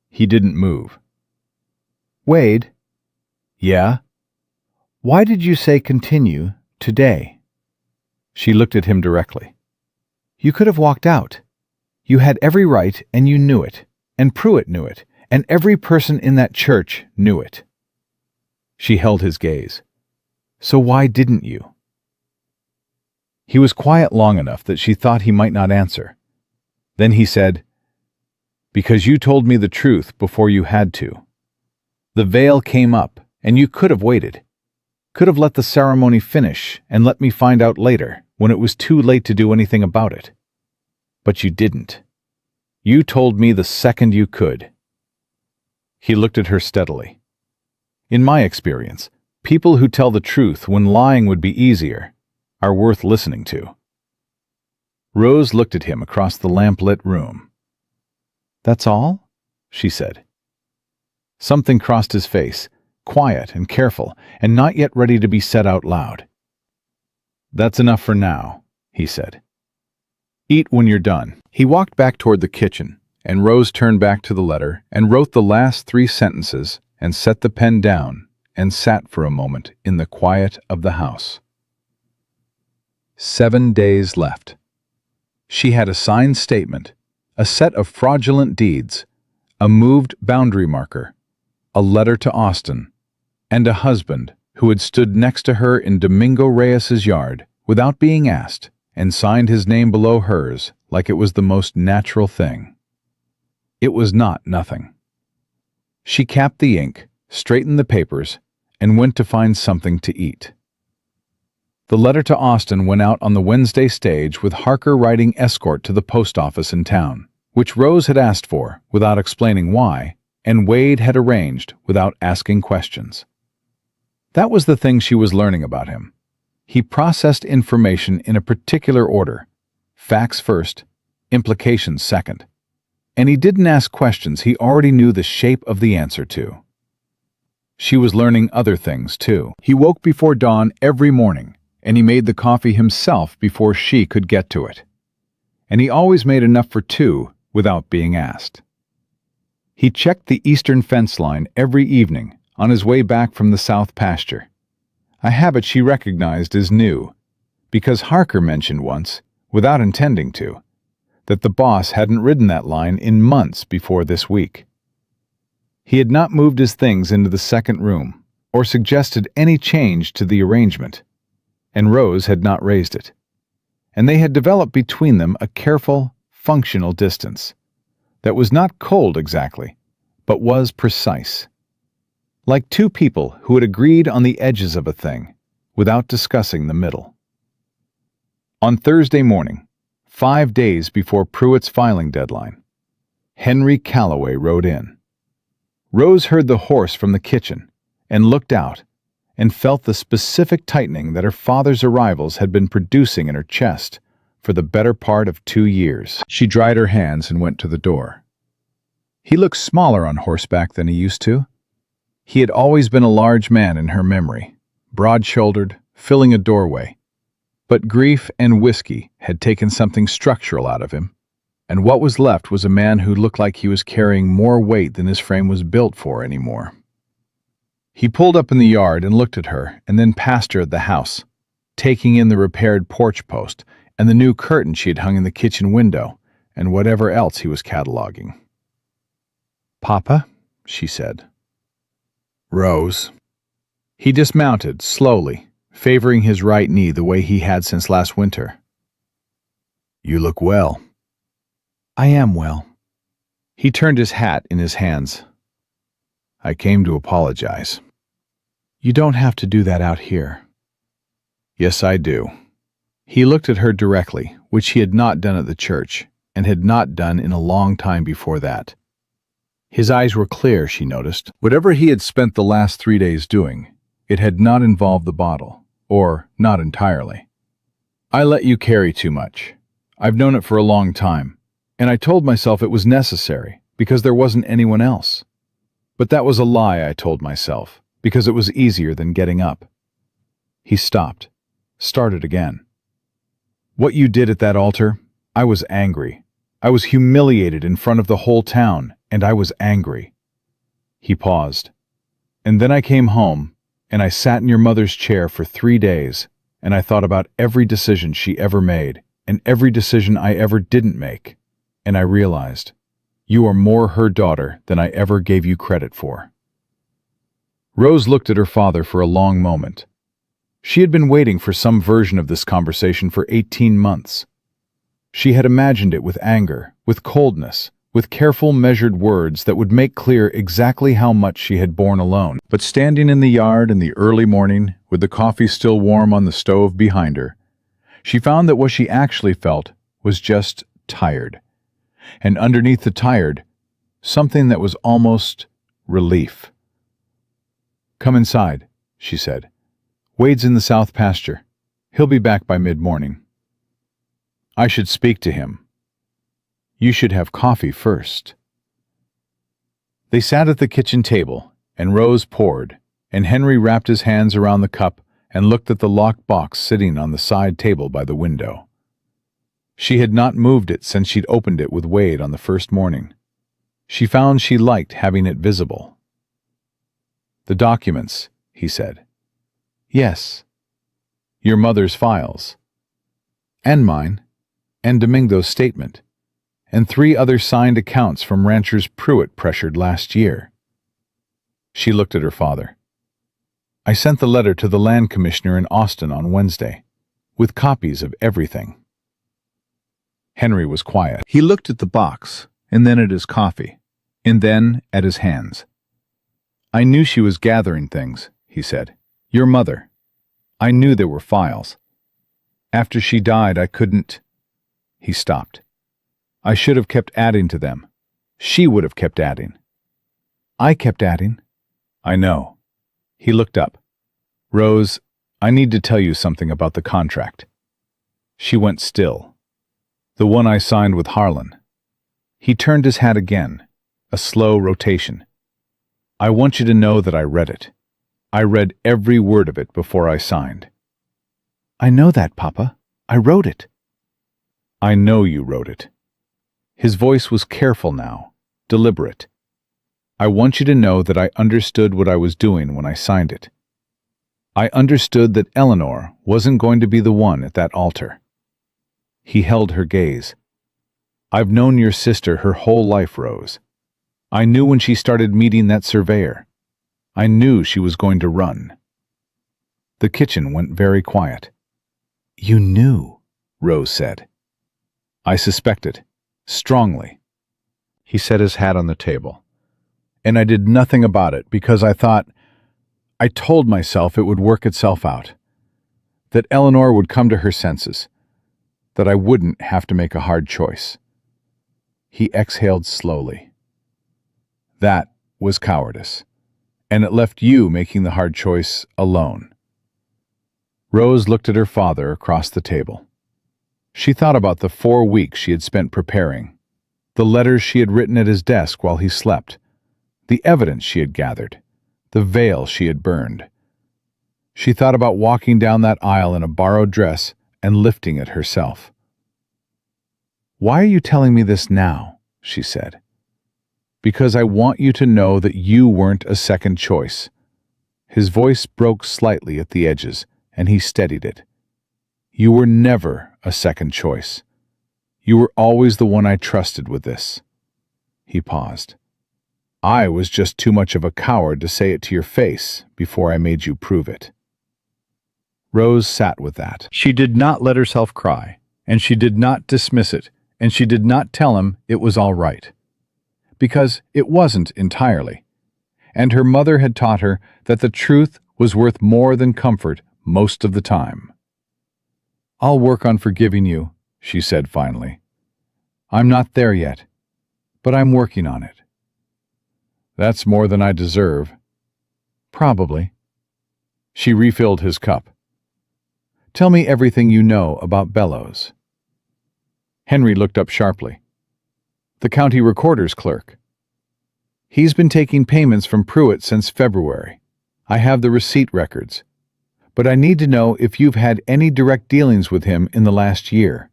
He didn't move. "Wade?" "Yeah?" "Why did you say continue today?" She looked at him directly. "You could have walked out. You had every right and you knew it, and Pruitt knew it, and every person in that church knew it." She held his gaze. "So why didn't you?" He was quiet long enough that she thought he might not answer. Then he said, "Because you told me the truth before you had to. The veil came up, and you could have waited. Could have let the ceremony finish and let me find out later, when it was too late to do anything about it. But you didn't. You told me the second you could." He looked at her steadily. "In my experience, people who tell the truth when lying would be easier are worth listening to." Rose looked at him across the lamp-lit room. "That's all?" she said. Something crossed his face, quiet and careful, and not yet ready to be said out loud. "That's enough for now," he said. "Eat when you're done." He walked back toward the kitchen, and Rose turned back to the letter and wrote the last 3 sentences and set the pen down and sat for a moment in the quiet of the house. 7 days left. She had a signed statement, a set of fraudulent deeds, a moved boundary marker, a letter to Austin, and a husband who had stood next to her in Domingo Reyes's yard without being asked and signed his name below hers like it was the most natural thing. It was not nothing. She capped the ink, straightened the papers, and went to find something to eat. The letter to Austin went out on the Wednesday stage with Harker writing escort to the post office in town, which Rose had asked for without explaining why, and Wade had arranged without asking questions. That was the thing she was learning about him. He processed information in a particular order, facts first, implications second. And he didn't ask questions he already knew the shape of the answer to. She was learning other things, too. He woke before dawn every morning, and he made the coffee himself before she could get to it. And he always made enough for two without being asked. He checked the eastern fence line every evening on his way back from the south pasture, a habit she recognized as new, because Harker mentioned once, without intending to, that the boss hadn't ridden that line in months before this week. He had not moved his things into the second room, or suggested any change to the arrangement, and Rose had not raised it. And they had developed between them a careful, functional distance that was not cold exactly, but was precise. Like two people who had agreed on the edges of a thing without discussing the middle. On Thursday morning, 5 days before Pruitt's filing deadline, Henry Calloway rode in. Rose heard the horse from the kitchen and looked out and felt the specific tightening that her father's arrivals had been producing in her chest for the better part of 2 years. She dried her hands and went to the door. He looked smaller on horseback than he used to. He had always been a large man in her memory, broad-shouldered, filling a doorway. But grief and whiskey had taken something structural out of him, and what was left was a man who looked like he was carrying more weight than his frame was built for anymore. He pulled up in the yard and looked at her, and then passed her at the house, taking in the repaired porch post and the new curtain she had hung in the kitchen window, and whatever else he was cataloging. "Papa," she said. "Rose." He dismounted, slowly, favoring his right knee the way he had since last winter. "You look well." "I am well." He turned his hat in his hands. "I came to apologize." "You don't have to do that out here." "Yes, I do." He looked at her directly, which he had not done at the church, and had not done in a long time before that. His eyes were clear, she noticed. Whatever he had spent the last 3 days doing, it had not involved the bottle, or not entirely. "I let you carry too much. I've known it for a long time, and I told myself it was necessary because there wasn't anyone else. But that was a lie, I told myself, because it was easier than getting up." He stopped, started again. "What you did at that altar, I was angry. I was humiliated in front of the whole town, and I was angry." He paused. "And then I came home, and I sat in your mother's chair for 3 days, and I thought about every decision she ever made, and every decision I ever didn't make, and I realized, you are more her daughter than I ever gave you credit for." Rose looked at her father for a long moment. She had been waiting for some version of this conversation for 18 months. She had imagined it with anger, with coldness, with careful, measured words that would make clear exactly how much she had borne alone. But standing in the yard in the early morning, with the coffee still warm on the stove behind her, she found that what she actually felt was just tired. And underneath the tired, something that was almost relief. "Come inside," she said. "Wade's in the south pasture. He'll be back by mid-morning." "I should speak to him." "You should have coffee first." They sat at the kitchen table, and Rose poured, and Henry wrapped his hands around the cup and looked at the locked box sitting on the side table by the window. She had not moved it since she'd opened it with Wade on the first morning. She found she liked having it visible. "The documents," he said. "Yes." "Your mother's files." "And mine, and Domingo's statement, and 3 other signed accounts from ranchers Pruitt pressured last year." She looked at her father. "I sent the letter to the land commissioner in Austin on Wednesday, with copies of everything." Henry was quiet. He looked at the box, and then at his coffee, and then at his hands. I knew she was gathering things, he said. Your mother. I knew there were files. After she died, I couldn't... He stopped. I should have kept adding to them. She would have kept adding. I kept adding. I know. He looked up. Rose, I need to tell you something about the contract. She went still. The one I signed with Harlan. He turned his hat again, a slow rotation. I want you to know that I read it. I read every word of it before I signed. I know that, Papa. I wrote it. I know you wrote it. His voice was careful now, deliberate. I want you to know that I understood what I was doing when I signed it. I understood that Eleanor wasn't going to be the one at that altar. He held her gaze. I've known your sister her whole life, Rose. I knew when she started meeting that surveyor. I knew she was going to run. The kitchen went very quiet. You knew, Rose said. I suspected, strongly. He set his hat on the table. And I did nothing about it because I told myself it would work itself out. That Eleanor would come to her senses. That I wouldn't have to make a hard choice. He exhaled slowly. That was cowardice. And it left you making the hard choice alone. Rose looked at her father across the table. She thought about the 4 weeks she had spent preparing, the letters she had written at his desk while he slept, the evidence she had gathered, the veil she had burned. She thought about walking down that aisle in a borrowed dress and lifting it herself. Why are you telling me this now? She said. Because I want you to know that you weren't a second choice. His voice broke slightly at the edges, and he steadied it. You were never a second choice. You were always the one I trusted with this. He paused. I was just too much of a coward to say it to your face before I made you prove it. Rose sat with that. She did not let herself cry, and she did not dismiss it, and she did not tell him it was all right. Because it wasn't entirely. And her mother had taught her that the truth was worth more than comfort most of the time. I'll work on forgiving you, she said finally. I'm not there yet, but I'm working on it. That's more than I deserve. Probably. She refilled his cup. Tell me everything you know about Bellows. Henry looked up sharply. The county recorder's clerk. He's been taking payments from Pruitt since February. I have the receipt records. But I need to know if you've had any direct dealings with him in the last year.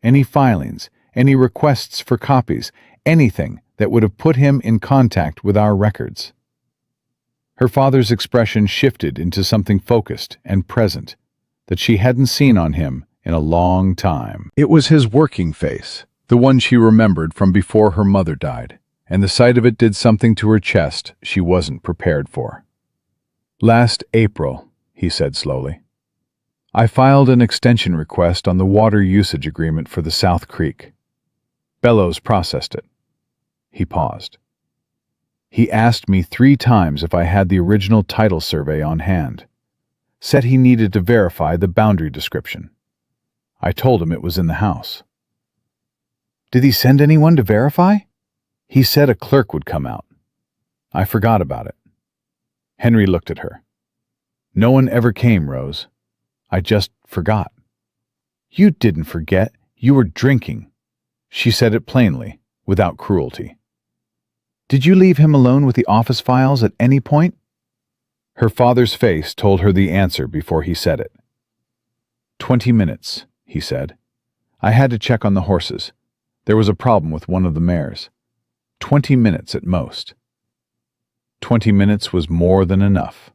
Any filings, any requests for copies, anything that would have put him in contact with our records. Her father's expression shifted into something focused and present that she hadn't seen on him in a long time. It was his working face, the one she remembered from before her mother died, and the sight of it did something to her chest she wasn't prepared for. Last April, he said slowly, I filed an extension request on the water usage agreement for the South Creek. Bellows processed it. He paused. He asked me 3 times if I had the original title survey on hand. Said he needed to verify the boundary description. I told him it was in the house. Did he send anyone to verify? He said a clerk would come out. I forgot about it. Henry looked at her. No one ever came, Rose. I just forgot. You didn't forget. You were drinking. She said it plainly, without cruelty. Did you leave him alone with the office files at any point? Her father's face told her the answer before he said it. 20 minutes, he said. I had to check on the horses. There was a problem with one of the mares. 20 minutes at most. 20 minutes was more than enough.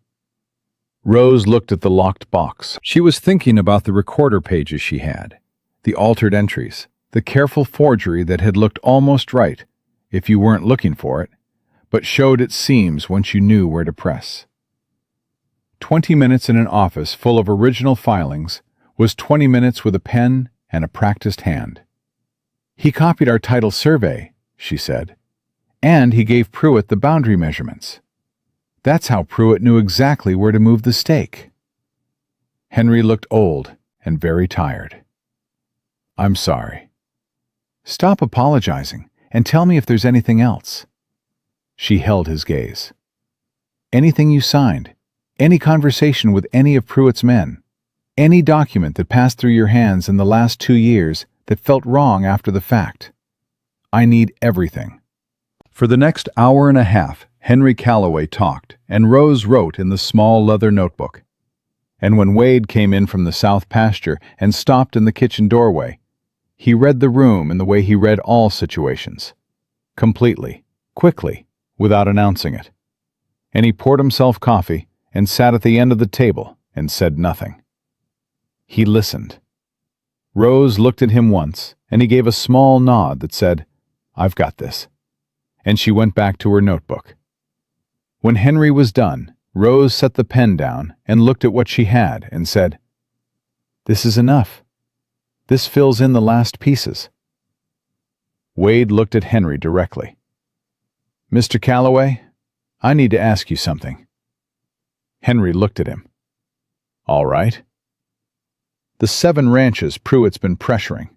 Rose looked at the locked box. She was thinking about the recorder pages she had, the altered entries, the careful forgery that had looked almost right, if you weren't looking for it, but showed its seams once you knew where to press. 20 minutes in an office full of original filings was 20 minutes with a pen and a practiced hand. He copied our title survey, she said, and he gave Pruitt the boundary measurements. That's how Pruitt knew exactly where to move the stake. Henry looked old and very tired. I'm sorry. Stop apologizing and tell me if there's anything else. She held his gaze. Anything you signed, any conversation with any of Pruitt's men, any document that passed through your hands in the last 2 years that felt wrong after the fact. I need everything. For the next hour and a half, Henry Calloway talked, and Rose wrote in the small leather notebook. And when Wade came in from the south pasture and stopped in the kitchen doorway, he read the room in the way he read all situations. Completely, quickly, without announcing it. And he poured himself coffee and sat at the end of the table and said nothing. He listened. Rose looked at him once, and he gave a small nod that said, I've got this. And she went back to her notebook. When Henry was done, Rose set the pen down and looked at what she had and said, This is enough. This fills in the last pieces. Wade looked at Henry directly. Mr. Calloway, I need to ask you something. Henry looked at him. All right. The 7 ranches Pruitt's been pressuring.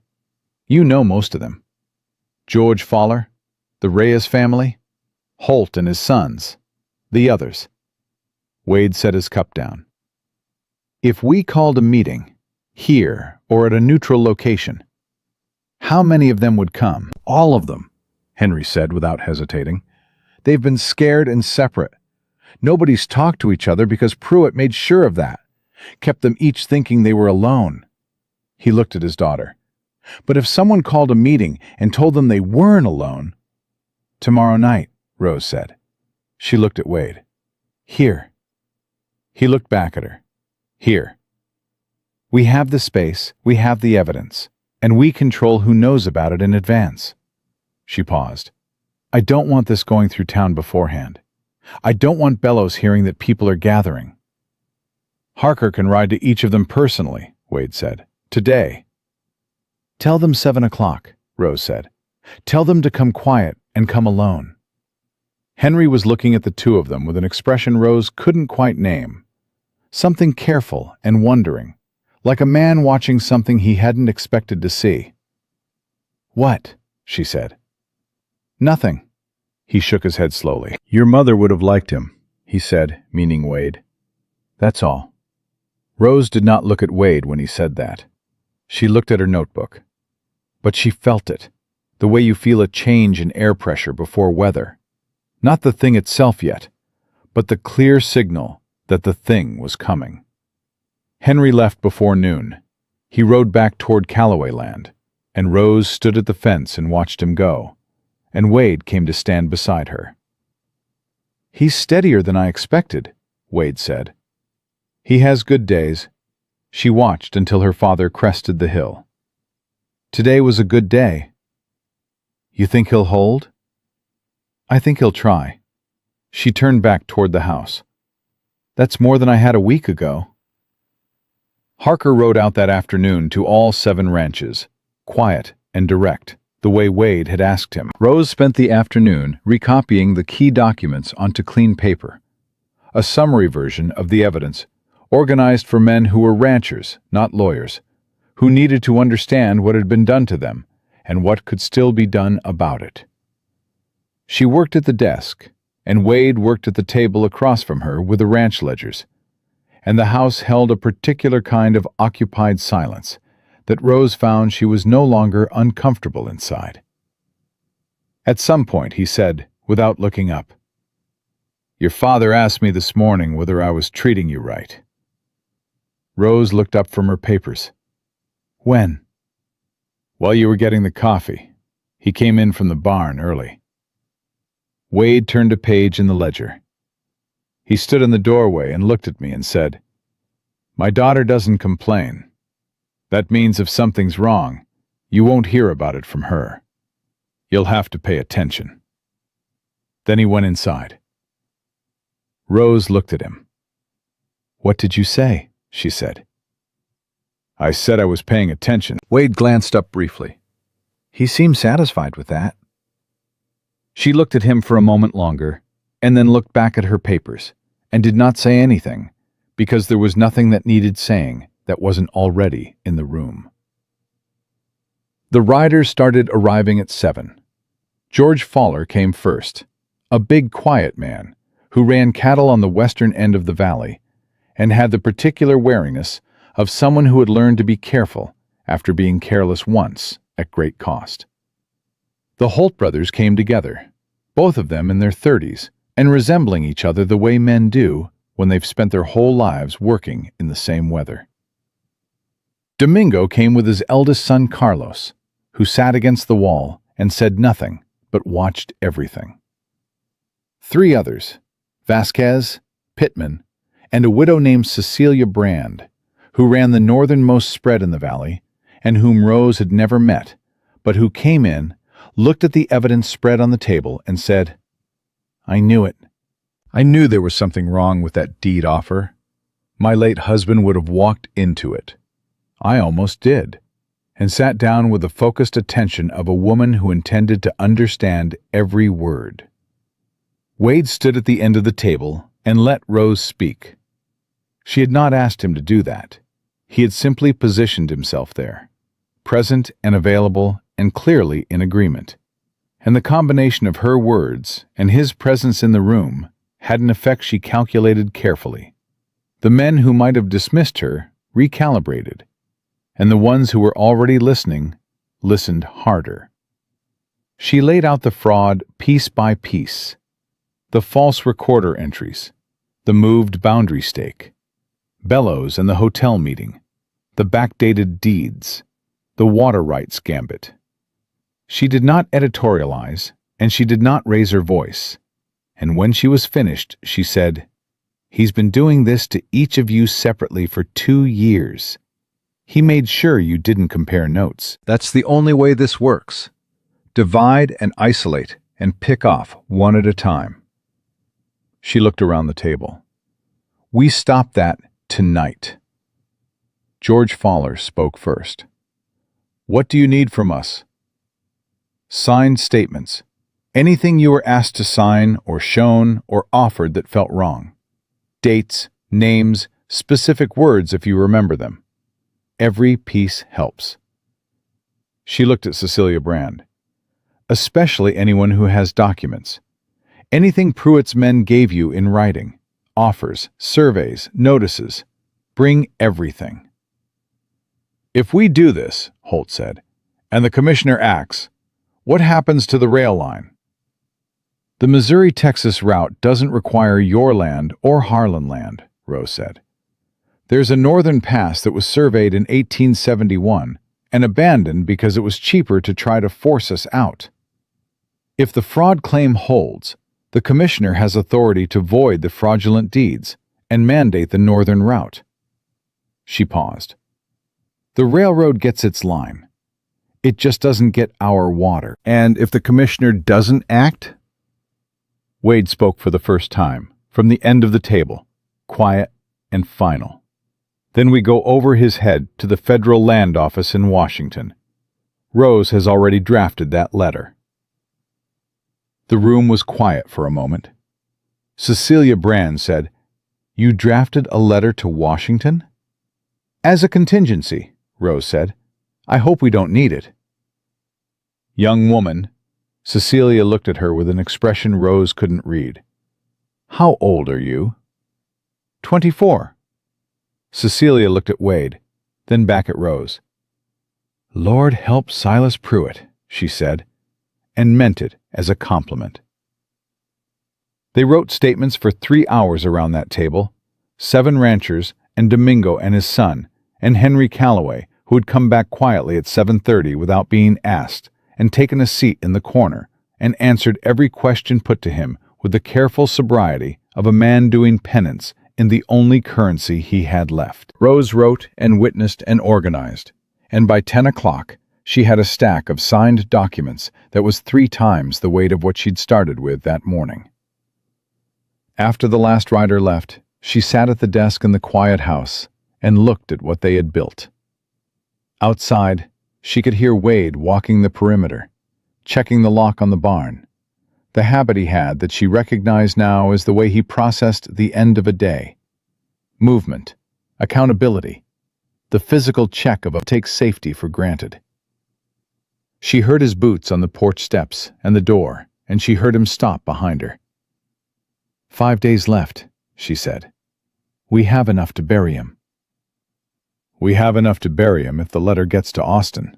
You know most of them. George Fowler, the Reyes family, Holt and his sons, the others. Wade set his cup down. If we called a meeting, here or at a neutral location, how many of them would come? All of them, Henry said without hesitating. They've been scared and separate. Nobody's talked to each other because Pruitt made sure of that, kept them each thinking they were alone. He looked at his daughter. But if someone called a meeting and told them they weren't alone... Tomorrow night, Rose said. She looked at Wade. Here. He looked back at her. Here. We have the space, we have the evidence, and we control who knows about it in advance. She paused. I don't want this going through town beforehand. I don't want Bellows hearing that people are gathering. Harker can ride to each of them personally, Wade said. Today. Tell them 7 o'clock, Rose said. Tell them to come quiet and come alone. Henry was looking at the two of them with an expression Rose couldn't quite name. Something careful and wondering, like a man watching something he hadn't expected to see. What? She said. Nothing. He shook his head slowly. Your mother would have liked him, he said, meaning Wade. That's all. Rose did not look at Wade when he said that. She looked at her notebook. But she felt it, the way you feel a change in air pressure before weather. Not the thing itself yet, but the clear signal that the thing was coming. Henry left before noon. He rode back toward Calloway Land, and Rose stood at the fence and watched him go, and Wade came to stand beside her. He's steadier than I expected, Wade said. He has good days. She watched until her father crested the hill. Today was a good day. You think he'll hold? I think he'll try. She turned back toward the house. That's more than I had a week ago. Harker rode out that afternoon to all 7 ranches, quiet and direct, the way Wade had asked him. Rose spent the afternoon recopying the key documents onto clean paper, a summary version of the evidence, organized for men who were ranchers, not lawyers, who needed to understand what had been done to them and what could still be done about it. She worked at the desk, and Wade worked at the table across from her with the ranch ledgers, and the house held a particular kind of occupied silence that Rose found she was no longer uncomfortable inside. At some point he said, without looking up, Your father asked me this morning whether I was treating you right. Rose looked up from her papers. When? While you were getting the coffee. He came in from the barn early. Wade turned a page in the ledger. He stood in the doorway and looked at me and said, My daughter doesn't complain. That means if something's wrong, you won't hear about it from her. You'll have to pay attention. Then he went inside. Rose looked at him. What did you say? She said. I said I was paying attention. Wade glanced up briefly. He seemed satisfied with that. She looked at him for a moment longer, and then looked back at her papers and did not say anything because there was nothing that needed saying that wasn't already in the room. The riders started arriving at 7. George Fowler came first, a big, quiet man who ran cattle on the western end of the valley and had the particular wariness of someone who had learned to be careful after being careless once at great cost. The Holt brothers came together, both of them in their 30s and resembling each other the way men do when they've spent their whole lives working in the same weather. Domingo came with his eldest son Carlos, who sat against the wall and said nothing but watched everything. 3 others, Vasquez, Pittman, and a widow named Cecilia Brand, who ran the northernmost spread in the valley and whom Rose had never met, but who came in, looked at the evidence spread on the table, and said, "I knew it. I knew there was something wrong with that deed offer. My late husband would have walked into it. I almost did," and sat down with the focused attention of a woman who intended to understand every word. Wade stood at the end of the table and let Rose speak. She had not asked him to do that. He had simply positioned himself there, present and available and clearly in agreement. And the combination of her words and his presence in the room had an effect she calculated carefully. The men who might have dismissed her recalibrated, and the ones who were already listening listened harder. She laid out the fraud piece by piece, the false recorder entries, the moved boundary stake, Bellows and the hotel meeting, the backdated deeds, the water rights gambit. She did not editorialize, and she did not raise her voice. And when she was finished, she said, "He's been doing this to each of you separately for 2 years. He made sure you didn't compare notes. That's the only way this works. Divide and isolate and pick off one at a time." She looked around the table. "We stop that tonight." George Fowler spoke first. "What do you need from us?" "Signed statements. Anything you were asked to sign or shown or offered that felt wrong. Dates, names, specific words if you remember them. Every piece helps." She looked at Cecilia Brand. "Especially anyone who has documents. Anything Pruitt's men gave you in writing, offers, surveys, notices. Bring everything." "If we do this," Holt said, "and the commissioner acts, what happens to the rail line?" "The Missouri-Texas route doesn't require your land or Harlan land," Rose said. "There's a northern pass that was surveyed in 1871 and abandoned because it was cheaper to try to force us out. If the fraud claim holds, the commissioner has authority to void the fraudulent deeds and mandate the northern route." She paused. "The railroad gets its line. It just doesn't get our water. And if the commissioner doesn't act?" Wade spoke for the first time, from the end of the table, quiet and final. "Then we go over his head to the Federal Land Office in Washington. Rose has already drafted that letter." The room was quiet for a moment. Cecilia Brand said, "You drafted a letter to Washington?" "As a contingency," Rose said. "I hope we don't need it." "Young woman," Cecilia looked at her with an expression Rose couldn't read. "How old are you?" 24. Cecilia looked at Wade, then back at Rose. "Lord help Silas Pruitt," she said, and meant it as a compliment. They wrote statements for 3 hours around that table, 7 ranchers and Domingo and his son, and Henry Calloway, who had come back quietly at 7:30 without being asked, and taken a seat in the corner, and answered every question put to him with the careful sobriety of a man doing penance in the only currency he had left. Rose wrote and witnessed and organized, and by 10 o'clock she had a stack of signed documents that was 3 times the weight of what she'd started with that morning. After the last rider left, she sat at the desk in the quiet house and looked at what they had built. Outside, she could hear Wade walking the perimeter, checking the lock on the barn, the habit he had that she recognized now as the way he processed the end of a day. Movement, accountability, the physical check of a takes safety for granted. She heard his boots on the porch steps and the door, and she heard him stop behind her. 5 days left, she said. We have enough to bury him. We have enough to bury him if the letter gets to Austin.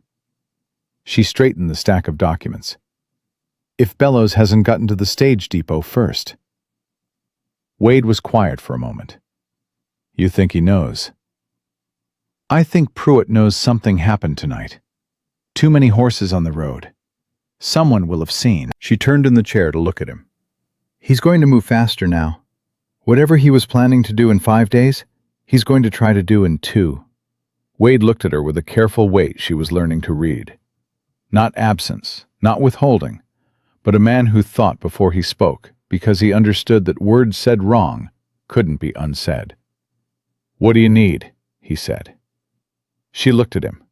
She straightened the stack of documents. If Bellows hasn't gotten to the stage depot first. Wade was quiet for a moment. You think he knows? I think Pruitt knows something happened tonight. Too many horses on the road. Someone will have seen. She turned in the chair to look at him. He's going to move faster now. Whatever he was planning to do in 5 days, he's going to try to do in 2. Wade looked at her with a careful weight she was learning to read. Not absence, not withholding, but a man who thought before he spoke, because he understood that words said wrong couldn't be unsaid. What do you need? He said. She looked at him.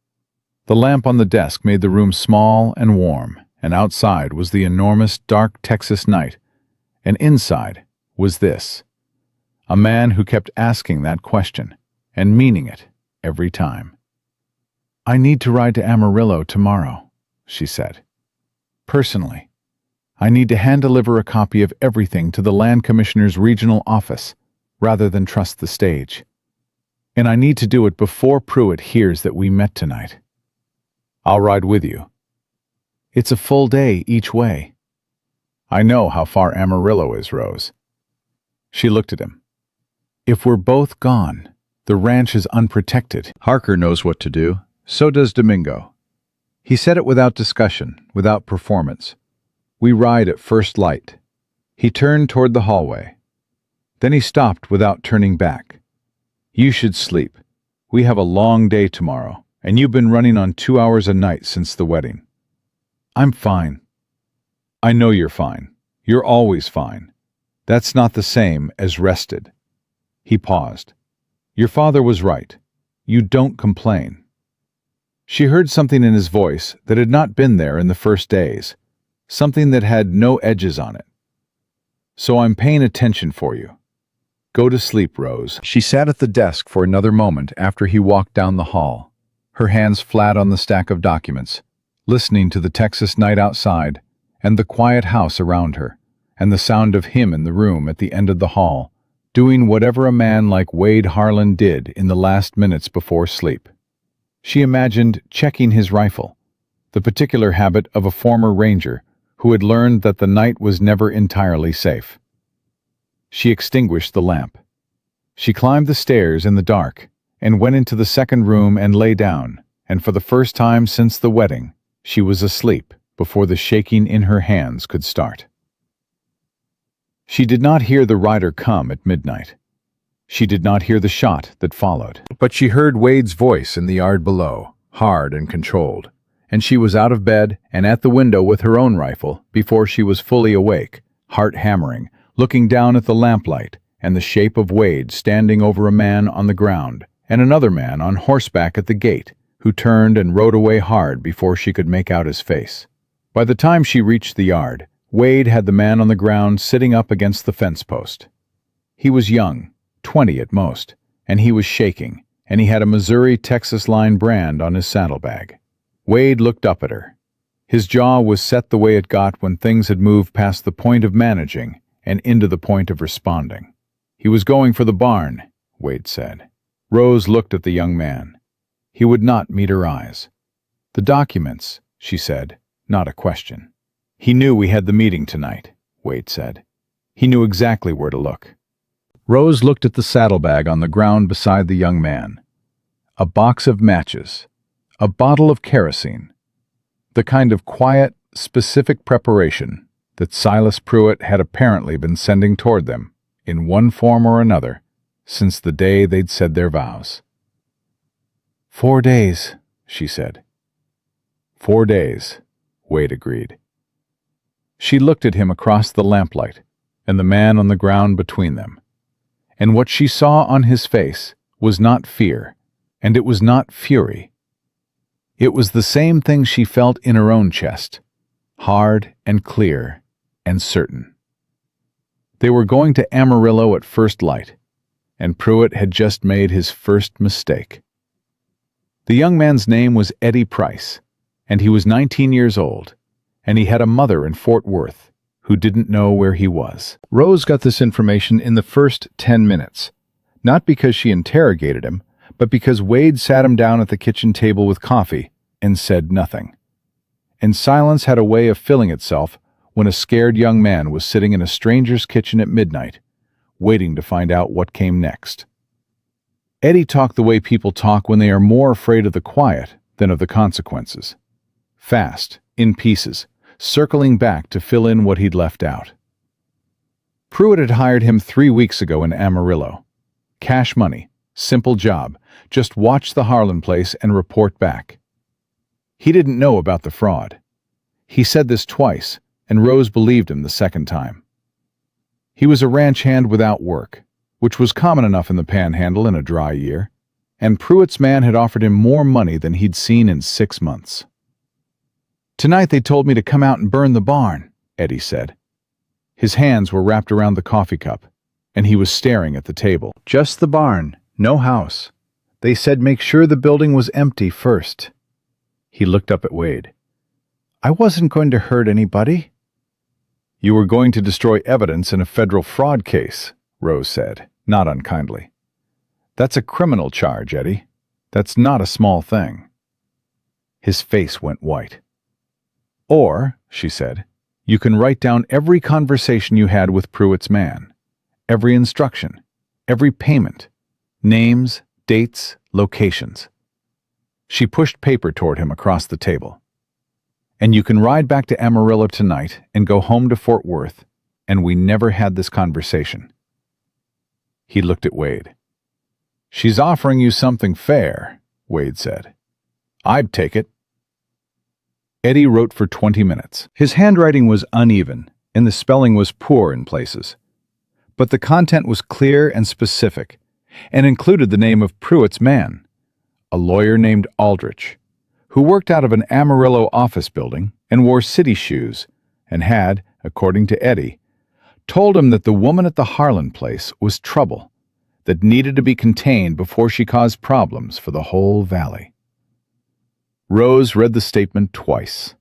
The lamp on the desk made the room small and warm, and outside was the enormous, dark Texas night, and inside was this. A man who kept asking that question, and meaning it every time. I need to ride to Amarillo tomorrow, she said. Personally, I need to hand-deliver a copy of everything to the Land Commissioner's regional office, rather than trust the stage. And I need to do it before Pruitt hears that we met tonight. I'll ride with you. It's a full day each way. I know how far Amarillo is, Rose. She looked at him. If we're both gone, the ranch is unprotected. Harker knows what to do. So does Domingo. He said it without discussion, without performance. We ride at first light. He turned toward the hallway. Then he stopped without turning back. You should sleep. We have a long day tomorrow, and you've been running on 2 hours a night since the wedding. I'm fine. I know you're fine. You're always fine. That's not the same as rested. He paused. Your father was right. You don't complain. She heard something in his voice that had not been there in the first days, something that had no edges on it. So I'm paying attention for you. Go to sleep, Rose. She sat at the desk for another moment after he walked down the hall, her hands flat on the stack of documents, listening to the Texas night outside and the quiet house around her, and the sound of him in the room at the end of the hall, doing whatever a man like Wade Harlan did in the last minutes before sleep. She imagined checking his rifle, the particular habit of a former ranger who had learned that the night was never entirely safe. She extinguished the lamp. She climbed the stairs in the dark and went into the second room and lay down, and for the first time since the wedding, she was asleep before the shaking in her hands could start. She did not hear the rider come at midnight. She did not hear the shot that followed. But she heard Wade's voice in the yard below, hard and controlled, and she was out of bed and at the window with her own rifle before she was fully awake, heart hammering, looking down at the lamplight and the shape of Wade standing over a man on the ground and another man on horseback at the gate, who turned and rode away hard before she could make out his face. By the time she reached the yard, Wade had the man on the ground sitting up against the fence post. He was young, 20 at most, and he was shaking, and he had a Missouri-Texas line brand on his saddlebag. Wade looked up at her. His jaw was set the way it got when things had moved past the point of managing and into the point of responding. He was going for the barn, Wade said. Rose looked at the young man. He would not meet her eyes. The documents, she said, not a question. He knew we had the meeting tonight, Wade said. He knew exactly where to look. Rose looked at the saddlebag on the ground beside the young man. A box of matches, a bottle of kerosene, the kind of quiet, specific preparation that Silas Pruitt had apparently been sending toward them, in one form or another, since the day they'd said their vows. 4 days, she said. 4 days, Wade agreed. She looked at him across the lamplight, and the man on the ground between them. And what she saw on his face was not fear, and it was not fury. It was the same thing she felt in her own chest, hard and clear, and certain. They were going to Amarillo at first light, and Pruitt had just made his first mistake. The young man's name was Eddie Price, and he was 19 years old, and he had a mother in Fort Worth who didn't know where he was. Rose got this information in the first 10 minutes, not because she interrogated him, but because Wade sat him down at the kitchen table with coffee and said nothing. And silence had a way of filling itself when a scared young man was sitting in a stranger's kitchen at midnight, waiting to find out what came next. Eddie talked the way people talk when they are more afraid of the quiet than of the consequences. Fast, in pieces, circling back to fill in what he'd left out. Pruitt had hired him 3 weeks ago in Amarillo. Cash money, simple job, just watch the Harlan place and report back. He didn't know about the fraud. He said this twice, and Rose believed him the second time. He was a ranch hand without work, which was common enough in the Panhandle in a dry year, and Pruitt's man had offered him more money than he'd seen in 6 months. "Tonight they told me to come out and burn the barn," Eddie said. His hands were wrapped around the coffee cup, and he was staring at the table. "Just the barn, no house. They said make sure the building was empty first." He looked up at Wade. "I wasn't going to hurt anybody." "You were going to destroy evidence in a federal fraud case," Rose said, not unkindly. "That's a criminal charge, Eddie. That's not a small thing." His face went white. "Or," she said, "you can write down every conversation you had with Pruitt's man, every instruction, every payment, names, dates, locations." She pushed paper toward him across the table. "And you can ride back to Amarillo tonight and go home to Fort Worth, and we never had this conversation." He looked at Wade. "She's offering you something fair," Wade said. "I'd take it." Eddie wrote for 20 minutes. His handwriting was uneven, and the spelling was poor in places. But the content was clear and specific, and included the name of Pruitt's man, a lawyer named Aldrich, who worked out of an Amarillo office building and wore city shoes, and had, according to Eddie, told him that the woman at the Harlan place was trouble that needed to be contained before she caused problems for the whole valley. Rose read the statement twice.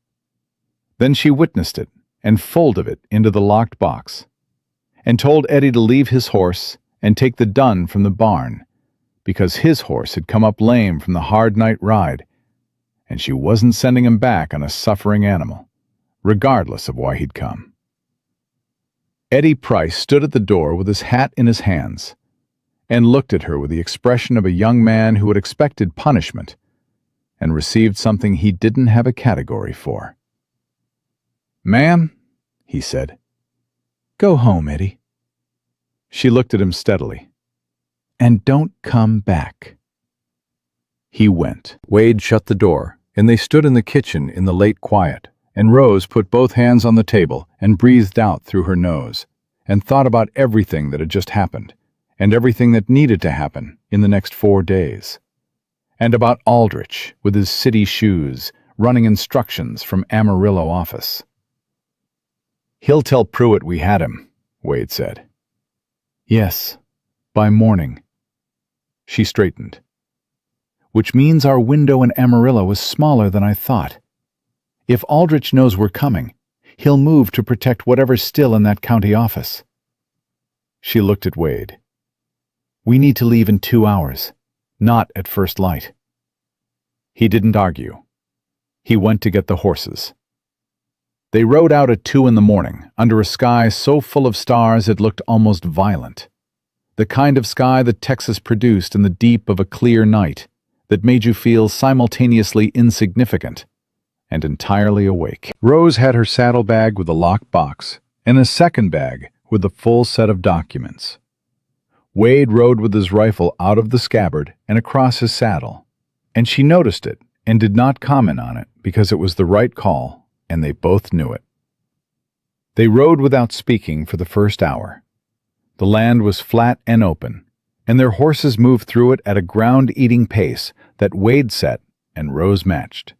Then she witnessed it and folded it into the locked box, and told Eddie to leave his horse and take the dun from the barn, because his horse had come up lame from the hard night ride, and she wasn't sending him back on a suffering animal, regardless of why he'd come. Eddie Price stood at the door with his hat in his hands, and looked at her with the expression of a young man who had expected punishment and received something he didn't have a category for. "Ma'am," he said. "Go home, Eddie." She looked at him steadily. "And don't come back." He went. Wade shut the door, and they stood in the kitchen in the late quiet, and Rose put both hands on the table and breathed out through her nose, and thought about everything that had just happened, and everything that needed to happen in the next 4 days, and about Aldrich with his city shoes running instructions from Amarillo office. "He'll tell Pruitt we had him," Wade said. "Yes, by morning." She straightened. "Which means our window in Amarillo is smaller than I thought. If Aldrich knows we're coming, he'll move to protect whatever's still in that county office." She looked at Wade. "We need to leave in 2 hours, not at first light." He didn't argue. He went to get the horses. They rode out at 2 in the morning, under a sky so full of stars it looked almost violent. The kind of sky that Texas produced in the deep of a clear night that made you feel simultaneously insignificant and entirely awake. Rose had her saddlebag with a locked box and a second bag with a full set of documents. Wade rode with his rifle out of the scabbard and across his saddle, and she noticed it and did not comment on it because it was the right call, and they both knew it. They rode without speaking for the first hour. The land was flat and open, and their horses moved through it at a ground-eating pace that Wade set and Rose matched.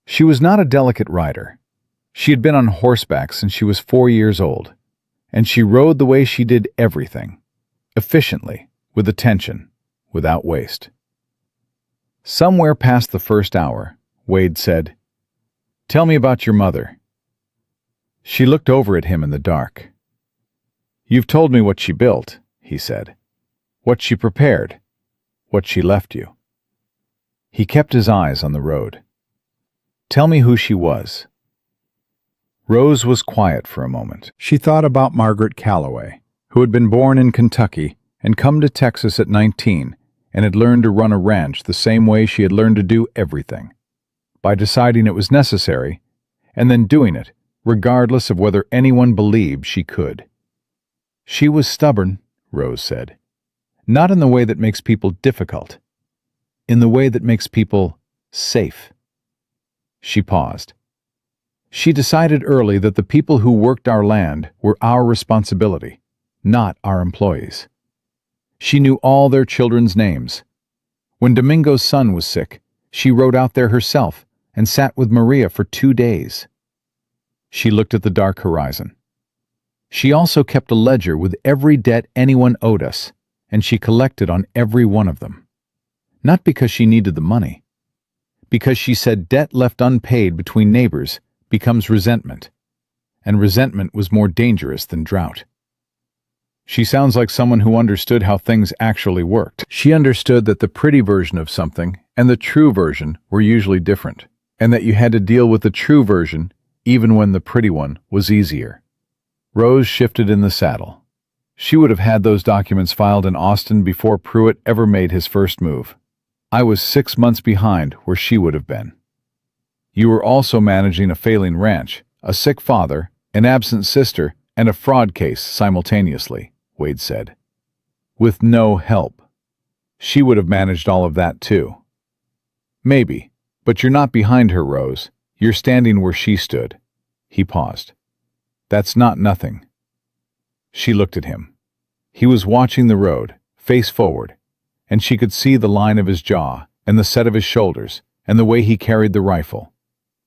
She was not a delicate rider. She had been on horseback since she was 4 years old, and she rode the way she did everything, efficiently, with attention, without waste. Somewhere past the first hour, Wade said, "Tell me about your mother." She looked over at him in the dark. "You've told me what she built," he said. "What she prepared, what she left you." He kept his eyes on the road. "Tell me who she was." Rose was quiet for a moment. She thought about Margaret Calloway, who had been born in Kentucky and come to Texas at 19 and had learned to run a ranch the same way she had learned to do everything, by deciding it was necessary and then doing it, regardless of whether anyone believed she could. She was stubborn, Rose said, not in the way that makes people difficult, in the way that makes people safe. She paused. She decided early that the people who worked our land were our responsibility, not our employees. She knew all their children's names. When Domingo's son was sick, she rode out there herself and sat with Maria for 2 days. She looked at the dark horizon. She also kept a ledger with every debt anyone owed us, and she collected on every one of them. Not because she needed the money, because she said debt left unpaid between neighbors becomes resentment, and resentment was more dangerous than drought. She sounds like someone who understood how things actually worked. She understood that the pretty version of something and the true version were usually different, and that you had to deal with the true version even when the pretty one was easier. Rose shifted in the saddle. She would have had those documents filed in Austin before Pruitt ever made his first move. I was 6 months behind where she would have been. You were also managing a failing ranch, a sick father, an absent sister, and a fraud case simultaneously, Wade said. With no help. She would have managed all of that too. Maybe, but you're not behind her, Rose. You're standing where she stood. He paused. That's not nothing. She looked at him. He was watching the road, face forward, and she could see the line of his jaw and the set of his shoulders and the way he carried the rifle.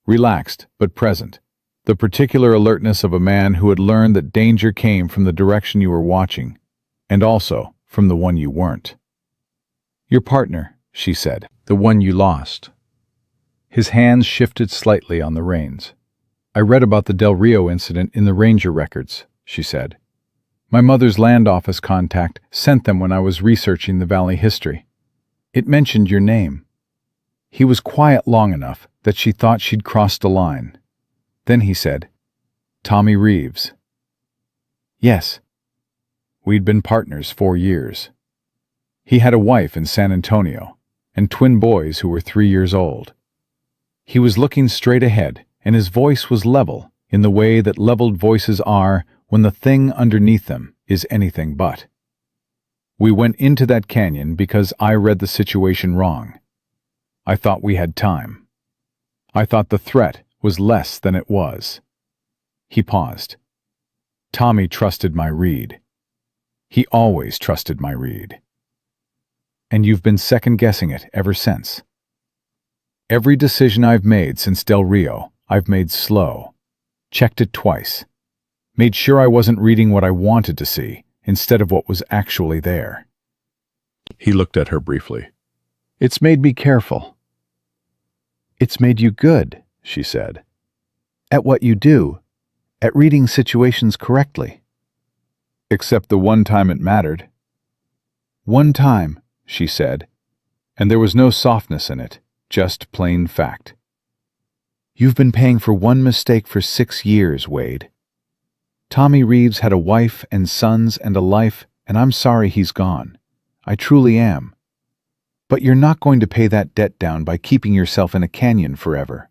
Relaxed, but present. The particular alertness of a man who had learned that danger came from the direction you were watching, and also from the one you weren't. Your partner, she said, the one you lost. His hands shifted slightly on the reins. I read about the Del Rio incident in the ranger records, she said. My mother's land office contact sent them when I was researching the valley history. It mentioned your name. He was quiet long enough that she thought she'd crossed a line. Then he said, Tommy Reeves. Yes. We'd been partners 4 years. He had a wife in San Antonio, and twin boys who were 3 years old. He was looking straight ahead, and his voice was level, in the way that leveled voices are when the thing underneath them is anything but. We went into that canyon because I read the situation wrong. I thought we had time. I thought the threat was less than it was. He paused. Tommy trusted my read. He always trusted my read. And you've been second-guessing it ever since. Every decision I've made since Del Rio, I've made slow. Checked it twice. Made sure I wasn't reading what I wanted to see, instead of what was actually there. He looked at her briefly. It's made me careful. It's made you good, she said. At what you do, at reading situations correctly. Except the one time it mattered. One time, she said, and there was no softness in it, just plain fact. You've been paying for one mistake for 6 years, Wade. Tommy Reeves had a wife and sons and a life, and I'm sorry he's gone. I truly am. But you're not going to pay that debt down by keeping yourself in a canyon forever.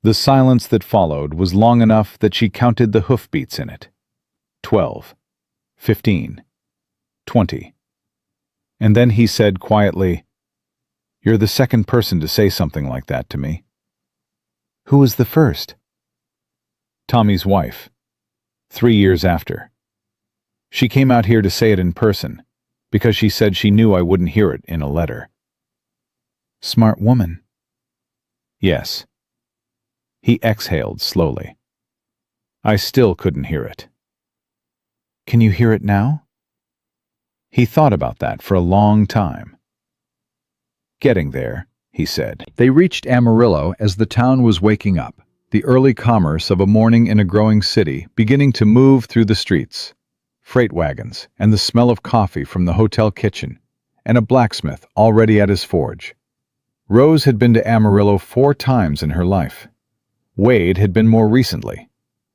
The silence that followed was long enough that she counted the hoofbeats in it. 12, 15, 20. And then he said quietly, You're the second person to say something like that to me. Who was the first? Tommy's wife. 3 years after. She came out here to say it in person, because she said she knew I wouldn't hear it in a letter. Smart woman. Yes. He exhaled slowly. I still couldn't hear it. Can you hear it now? He thought about that for a long time. Getting there, he said. They reached Amarillo as the town was waking up, the early commerce of a morning in a growing city beginning to move through the streets. Freight wagons and the smell of coffee from the hotel kitchen, and a blacksmith already at his forge. Rose had been to Amarillo 4 times in her life. Wade had been more recently,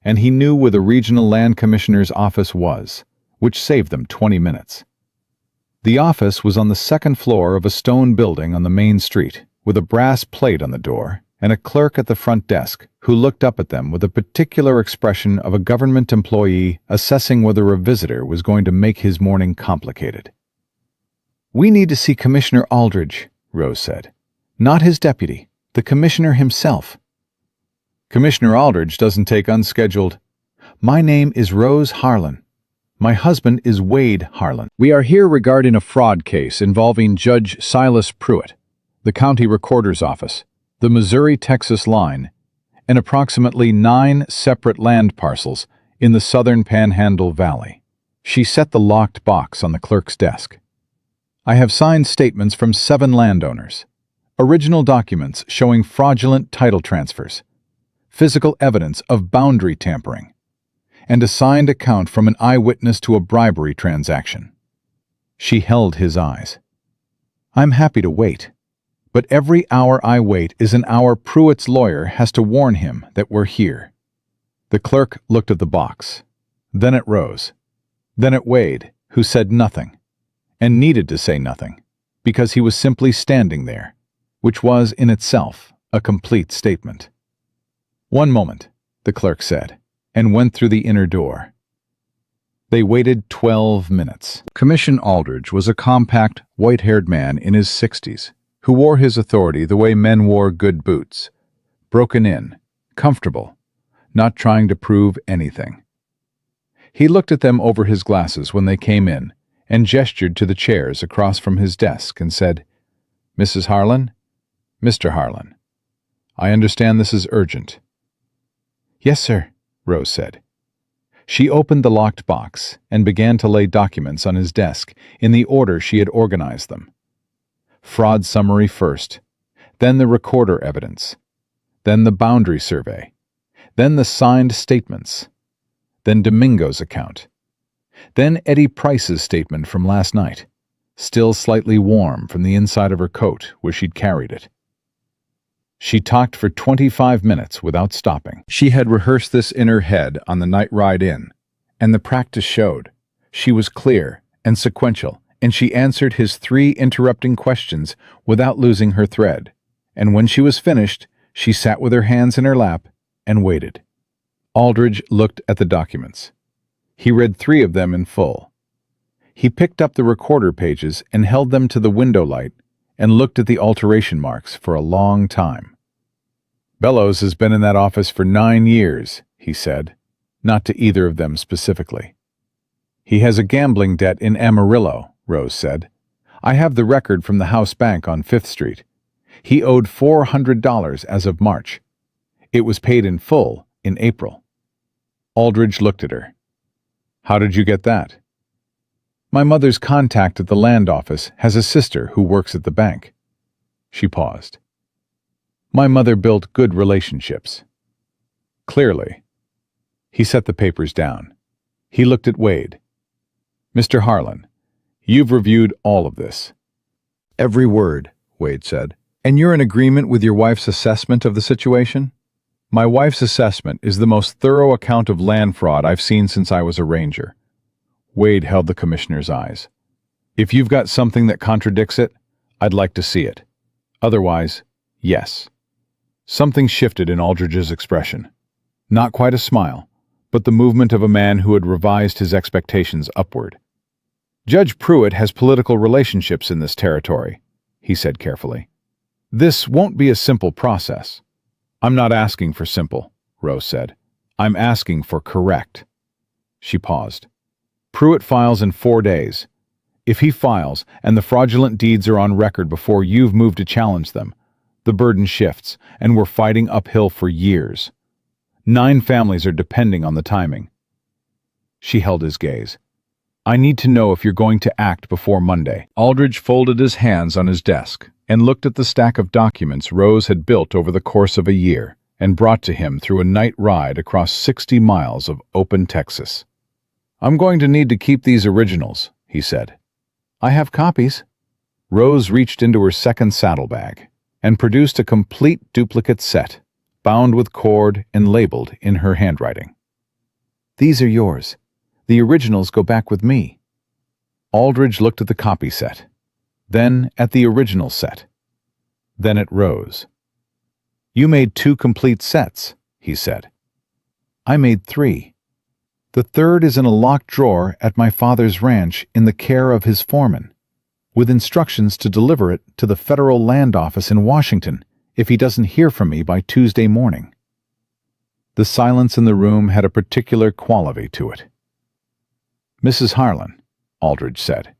and he knew where the regional land commissioner's office was, which saved them 20 minutes. The office was on the 2nd floor of a stone building on the main street, with a brass plate on the door and a clerk at the front desk who looked up at them with a particular expression of a government employee assessing whether a visitor was going to make his morning complicated. "We need to see Commissioner Aldridge," Rose said. "Not his deputy, the commissioner himself." "Commissioner Aldridge doesn't take unscheduled—" "My name is Rose Harlan. My husband is Wade Harlan. We are here regarding a fraud case involving Judge Silas Pruitt, the county recorder's office, the Missouri-Texas line, and approximately 9 separate land parcels in the southern Panhandle Valley." She set the locked box on the clerk's desk. "I have signed statements from 7 landowners, original documents showing fraudulent title transfers, physical evidence of boundary tampering, and a signed account from an eyewitness to a bribery transaction." She held his eyes. "I'm happy to wait, but every hour I wait is an hour Pruitt's lawyer has to warn him that we're here." The clerk looked at the box, then at Rose, then at Wade, who said nothing, and needed to say nothing, because he was simply standing there, which was in itself a complete statement. "One moment," the clerk said, and went through the inner door. They waited 12 minutes. Commissioner Aldridge was a compact, white-haired man in his 60s, who wore his authority the way men wore good boots, broken in, comfortable, not trying to prove anything. He looked at them over his glasses when they came in and gestured to the chairs across from his desk and said, "Mrs. Harlan, Mr. Harlan, I understand this is urgent." "Yes, sir," Rose said. She opened the locked box and began to lay documents on his desk in the order she had organized them. Fraud summary first, then the recorder evidence, then the boundary survey, then the signed statements, then Domingo's account, then Eddie Price's statement from last night, still slightly warm from the inside of her coat where she'd carried it. She talked for 25 minutes without stopping. She had rehearsed this in her head on the night ride in, and the practice showed. She was clear and sequential, and she answered his 3 interrupting questions without losing her thread. And when she was finished, she sat with her hands in her lap and waited. Aldridge looked at the documents. He read 3 of them in full. He picked up the recorder pages and held them to the window light and looked at the alteration marks for a long time. "Bellows has been in that office for 9 years, he said, not to either of them specifically. "He has a gambling debt in Amarillo," Rose said. "I have the record from the house bank on 5th Street. He owed $400 as of March. It was paid in full in April." Aldridge looked at her. "How did you get that?" "My mother's contact at the land office has a sister who works at the bank." She paused. "My mother built good relationships." "Clearly." He set the papers down. He looked at Wade. "Mr. Harlan, you've reviewed all of this." "Every word," Wade said. "And you're in agreement with your wife's assessment of the situation?" "My wife's assessment is the most thorough account of land fraud I've seen since I was a ranger." Wade held the commissioner's eyes. "If you've got something that contradicts it, I'd like to see it. Otherwise, yes." Something shifted in Aldridge's expression. Not quite a smile, but the movement of a man who had revised his expectations upward. "Judge Pruitt has political relationships in this territory," he said carefully. "This won't be a simple process." "I'm not asking for simple," Rose said. "I'm asking for correct." She paused. "Pruitt files in 4 days. If he files and the fraudulent deeds are on record before you've moved to challenge them, The burden shifts, and we're fighting uphill for years. 9 families are depending on the timing. She held his gaze. I need to know if you're going to act before Monday. Aldrich folded his hands on his desk and looked at the stack of documents Rose had built over the course of a year and brought to him through a night ride across 60 miles of open Texas. I'm going to need to keep these originals, he said. I have copies. Rose reached into her second saddlebag and produced a complete duplicate set, bound with cord and labeled in her handwriting. These are yours. The originals go back with me. Aldrich looked at the copy set, then at the original set, then at Rose. You made 2 complete sets, he said. I made 3. The third is in a locked drawer at my father's ranch in the care of his foreman, with instructions to deliver it to the Federal Land Office in Washington if he doesn't hear from me by Tuesday morning. The silence in the room had a particular quality to it. Mrs. Harlan, Aldrich said,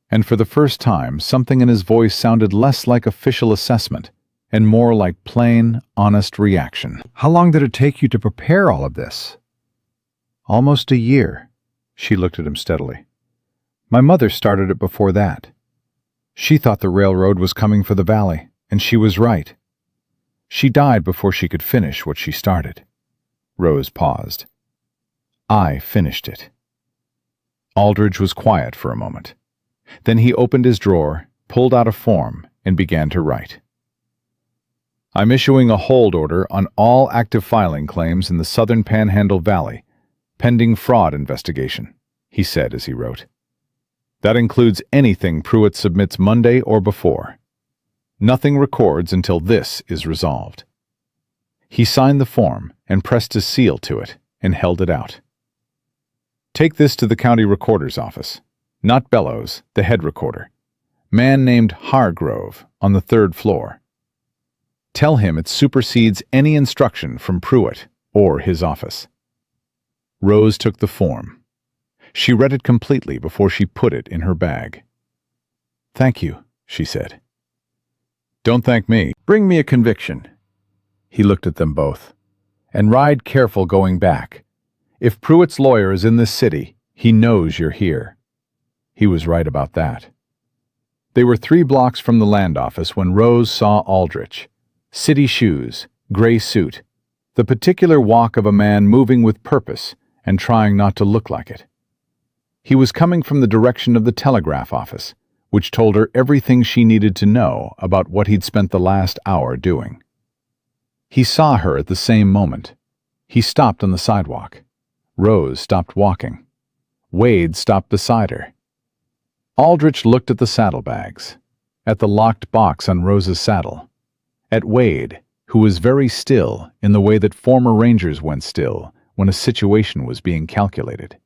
and for the first time something in his voice sounded less like official assessment and more like plain, honest reaction. How long did it take you to prepare all of this? Almost a year. She looked at him steadily. My mother started it before that. She thought the railroad was coming for the valley, and she was right. She died before she could finish what she started. Rose paused. I finished it. Aldrich was quiet for a moment. Then he opened his drawer, pulled out a form, and began to write. I'm issuing a hold order on all active filing claims in the Southern Panhandle Valley, pending fraud investigation, he said as he wrote. That includes anything Pruitt submits Monday or before. Nothing records until this is resolved. He signed the form and pressed his seal to it and held it out. Take this to the county recorder's office. Not Bellows, the head recorder. Man named Hargrove on the 3rd floor. Tell him it supersedes any instruction from Pruitt or his office. Rose took the form. She read it completely before she put it in her bag. Thank you, she said. Don't thank me. Bring me a conviction. He looked at them both. And ride careful going back. If Pruitt's lawyer is in this city, he knows you're here. He was right about that. They were 3 blocks from the land office when Rose saw Aldrich. City shoes, gray suit, the particular walk of a man moving with purpose and trying not to look like it. He was coming from the direction of the telegraph office, which told her everything she needed to know about what he'd spent the last hour doing. He saw her at the same moment. He stopped on the sidewalk. Rose stopped walking. Wade stopped beside her. Aldrich looked at the saddlebags, at the locked box on Rose's saddle, at Wade, who was very still in the way that former rangers went still when a situation was being calculated.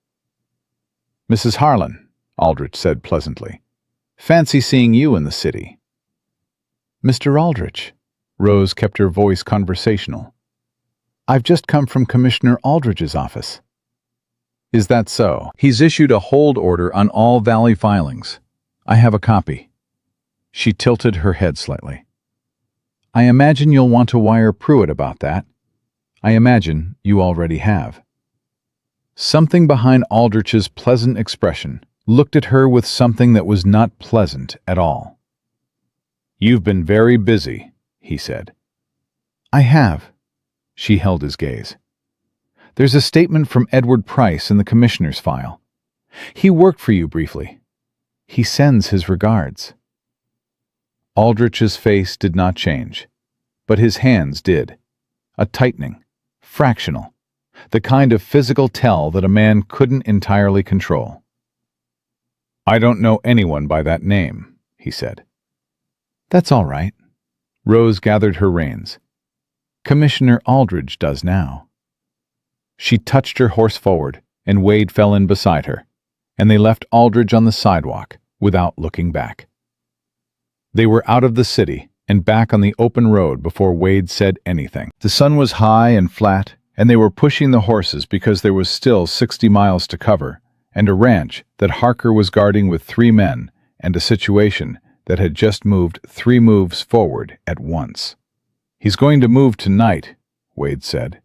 Mrs. Harlan, Aldrich said pleasantly, fancy seeing you in the city. Mr. Aldrich, Rose kept her voice conversational. I've just come from Commissioner Aldrich's office. Is that so? He's issued a hold order on all Valley filings. I have a copy. She tilted her head slightly. I imagine you'll want to wire Pruitt about that. I imagine you already have. Something behind Aldrich's pleasant expression looked at her with something that was not pleasant at all. You've been very busy, he said. I have. She held his gaze. There's a statement from Edward Price in the commissioner's file. He worked for you briefly. He sends his regards. Aldrich's face did not change, but his hands did. A tightening, fractional, the kind of physical tell that a man couldn't entirely control. I don't know anyone by that name, he said. That's all right. Rose gathered her reins. Commissioner Aldrich does now. She touched her horse forward, and Wade fell in beside her, and they left Aldrich on the sidewalk without looking back. They were out of the city and back on the open road before Wade said anything. The sun was high and flat, and they were pushing the horses because there was still 60 miles to cover, and a ranch that Harker was guarding with 3 men, and a situation that had just moved 3 moves forward at once. "He's going to move tonight," Wade said.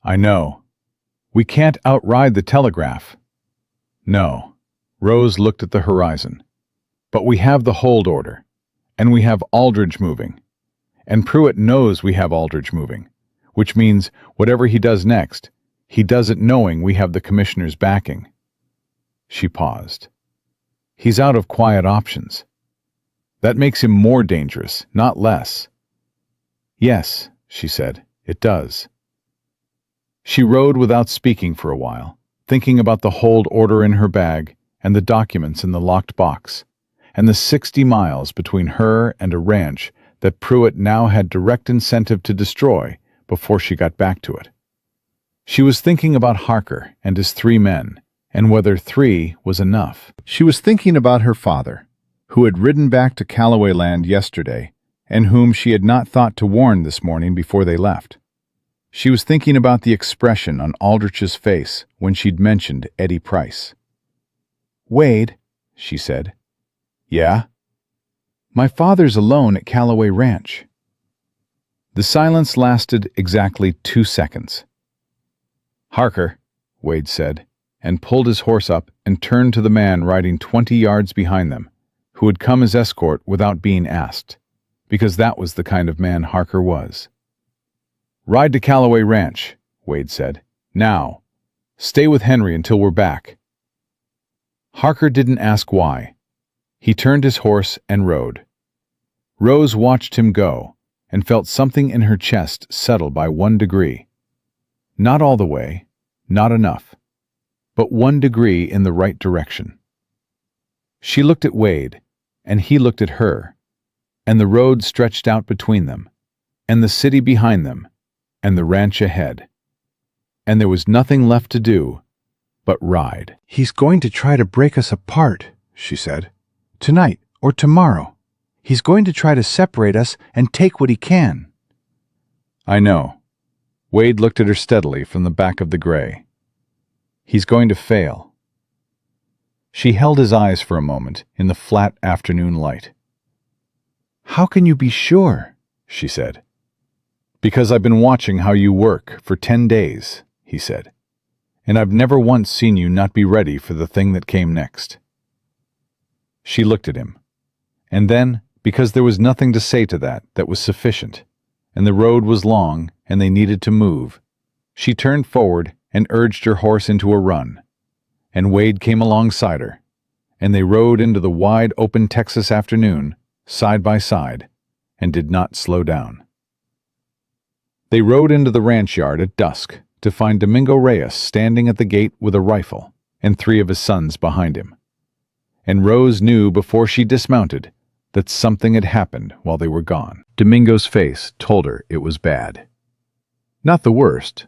"I know. We can't outride the telegraph." "No." Rose looked at the horizon. "But we have the hold order, and we have Aldridge moving. And Pruitt knows we have Aldridge moving, which means whatever he does next, he does it knowing we have the commissioner's backing." She paused. "He's out of quiet options. That makes him more dangerous, not less." "Yes," she said, "it does." She rode without speaking for a while, thinking about the hold order in her bag and the documents in the locked box, and the 60 miles between her and a ranch that Pruitt now had direct incentive to destroy before she got back to it. She was thinking about Harker and his 3 men, and whether 3 was enough. She was thinking about her father, who had ridden back to Callaway Land yesterday, and whom she had not thought to warn this morning before they left. She was thinking about the expression on Aldrich's face when she'd mentioned Eddie Price. "Wade," she said. "Yeah?" "My father's alone at Callaway Ranch." The silence lasted exactly 2 seconds. "Harker," Wade said, and pulled his horse up and turned to the man riding 20 yards behind them, who had come as escort without being asked, because that was the kind of man Harker was. "Ride to Callaway Ranch," Wade said. "Now. Stay with Henry until we're back." Harker didn't ask why. He turned his horse and rode. Rose watched him go and felt something in her chest settle by 1 degree. Not all the way, not enough, but 1 degree in the right direction. She looked at Wade, and he looked at her, and the road stretched out between them, and the city behind them, and the ranch ahead. And there was nothing left to do but ride. "He's going to try to break us apart," she said. "Tonight or tomorrow. He's going to try to separate us and take what he can." "I know." Wade looked at her steadily from the back of the gray. "He's going to fail." She held his eyes for a moment in the flat afternoon light. "How can you be sure?" she said. "Because I've been watching how you work for 10 days, he said. "And I've never once seen you not be ready for the thing that came next." She looked at him. And then, because there was nothing to say to that was sufficient, and the road was long and they needed to move, she turned forward and urged her horse into a run. And Wade came alongside her, and they rode into the wide open Texas afternoon, side by side, and did not slow down. They rode into the ranch yard at dusk to find Domingo Reyes standing at the gate with a rifle and 3 of his sons behind him. And Rose knew before she dismounted that something had happened while they were gone. Domingo's face told her it was bad. Not the worst.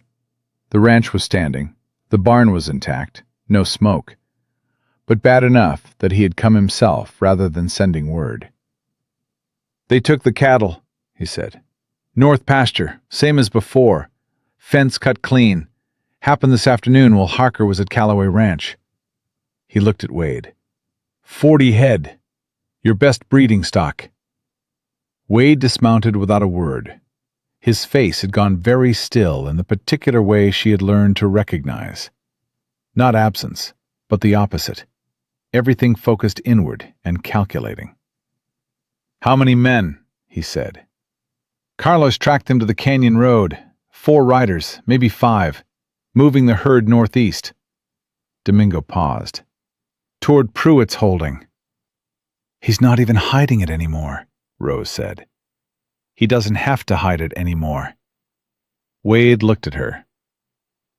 The ranch was standing, the barn was intact, no smoke, but bad enough that he had come himself rather than sending word. "They took the cattle," he said. "North pasture, same as before. Fence cut clean. Happened this afternoon while Harker was at Callaway Ranch." He looked at Wade. 40 head. Your best breeding stock." Wade dismounted without a word. His face had gone very still in the particular way she had learned to recognize. Not absence, but the opposite. Everything focused inward and calculating. "How many men?" he said. "Carlos tracked them to the canyon road. 4 riders, maybe 5, moving the herd northeast." Domingo paused. "Toward Pruitt's holding." "He's not even hiding it anymore," Rose said. "He doesn't have to hide it anymore." Wade looked at her.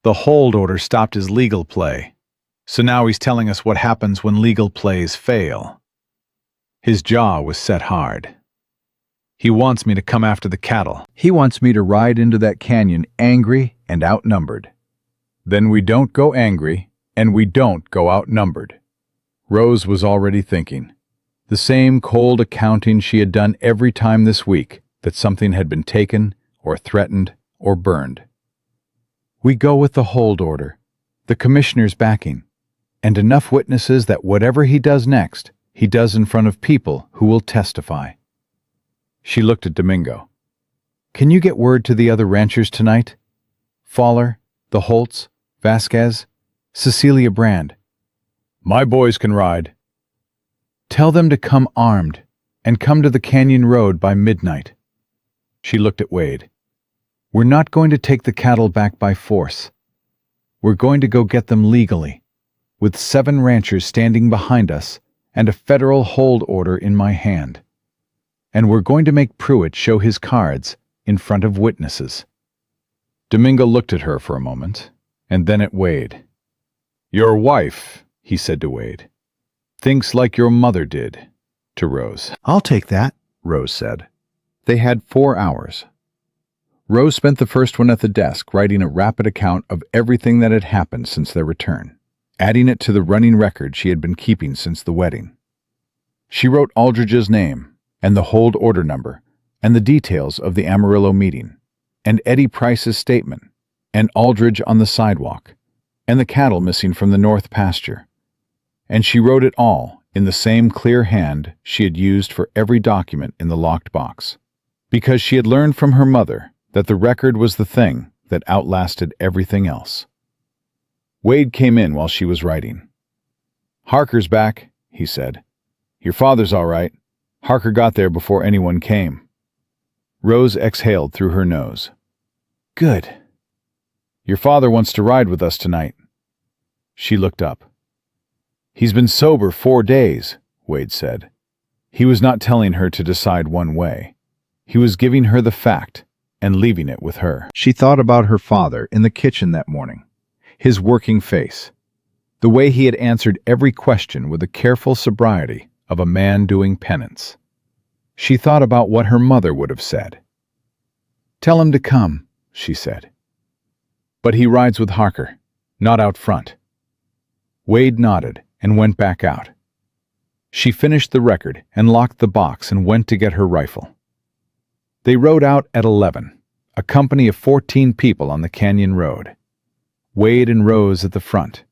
"The hold order stopped his legal play, so now he's telling us what happens when legal plays fail." His jaw was set hard. "He wants me to come after the cattle. He wants me to ride into that canyon angry and outnumbered." "Then we don't go angry, and we don't go outnumbered." Rose was already thinking. The same cold accounting she had done every time this week that something had been taken, or threatened, or burned. "We go with the hold order, the commissioner's backing, and enough witnesses that whatever he does next, He does in front of people who will testify. She looked at Domingo. Can you get word to the other ranchers tonight? Fowler, the Holtz, Vasquez, Cecilia Brand. My boys can ride. Tell them to come armed and come to the Canyon Road by midnight. She looked at Wade. We're not going to take the cattle back by force. We're going to go get them legally, with 7 ranchers standing behind us and a federal hold order in my hand. And we're going to make Pruitt show his cards in front of witnesses. Domingo looked at her for a moment, and then at Wade. Your wife, he said to Wade, thinks like your mother did, to Rose. I'll take that, Rose said. They had 4 hours. Rose spent the first one at the desk writing a rapid account of everything that had happened since their return, adding it to the running record she had been keeping since the wedding. She wrote Aldridge's name, and the hold order number, and the details of the Amarillo meeting, and Eddie Price's statement, and Aldridge on the sidewalk, and the cattle missing from the north pasture. And she wrote it all in the same clear hand she had used for every document in the locked box, because she had learned from her mother that the record was the thing that outlasted everything else. Wade came in while she was writing. Harker's back, he said. Your father's all right. Harker got there before anyone came. Rose exhaled through her nose. Good. Your father wants to ride with us tonight. She looked up. He's been sober 4 days, Wade said. He was not telling her to decide one way. He was giving her the fact and leaving it with her. She thought about her father in the kitchen that morning, his working face, the way he had answered every question with the careful sobriety of a man doing penance. She thought about what her mother would have said. Tell him to come, she said. But he rides with Harker, not out front. Wade nodded and went back out. She finished the record and locked the box and went to get her rifle. They rode out at 11, a company of 14 people on the Canyon Road. Wade and Rose at the front,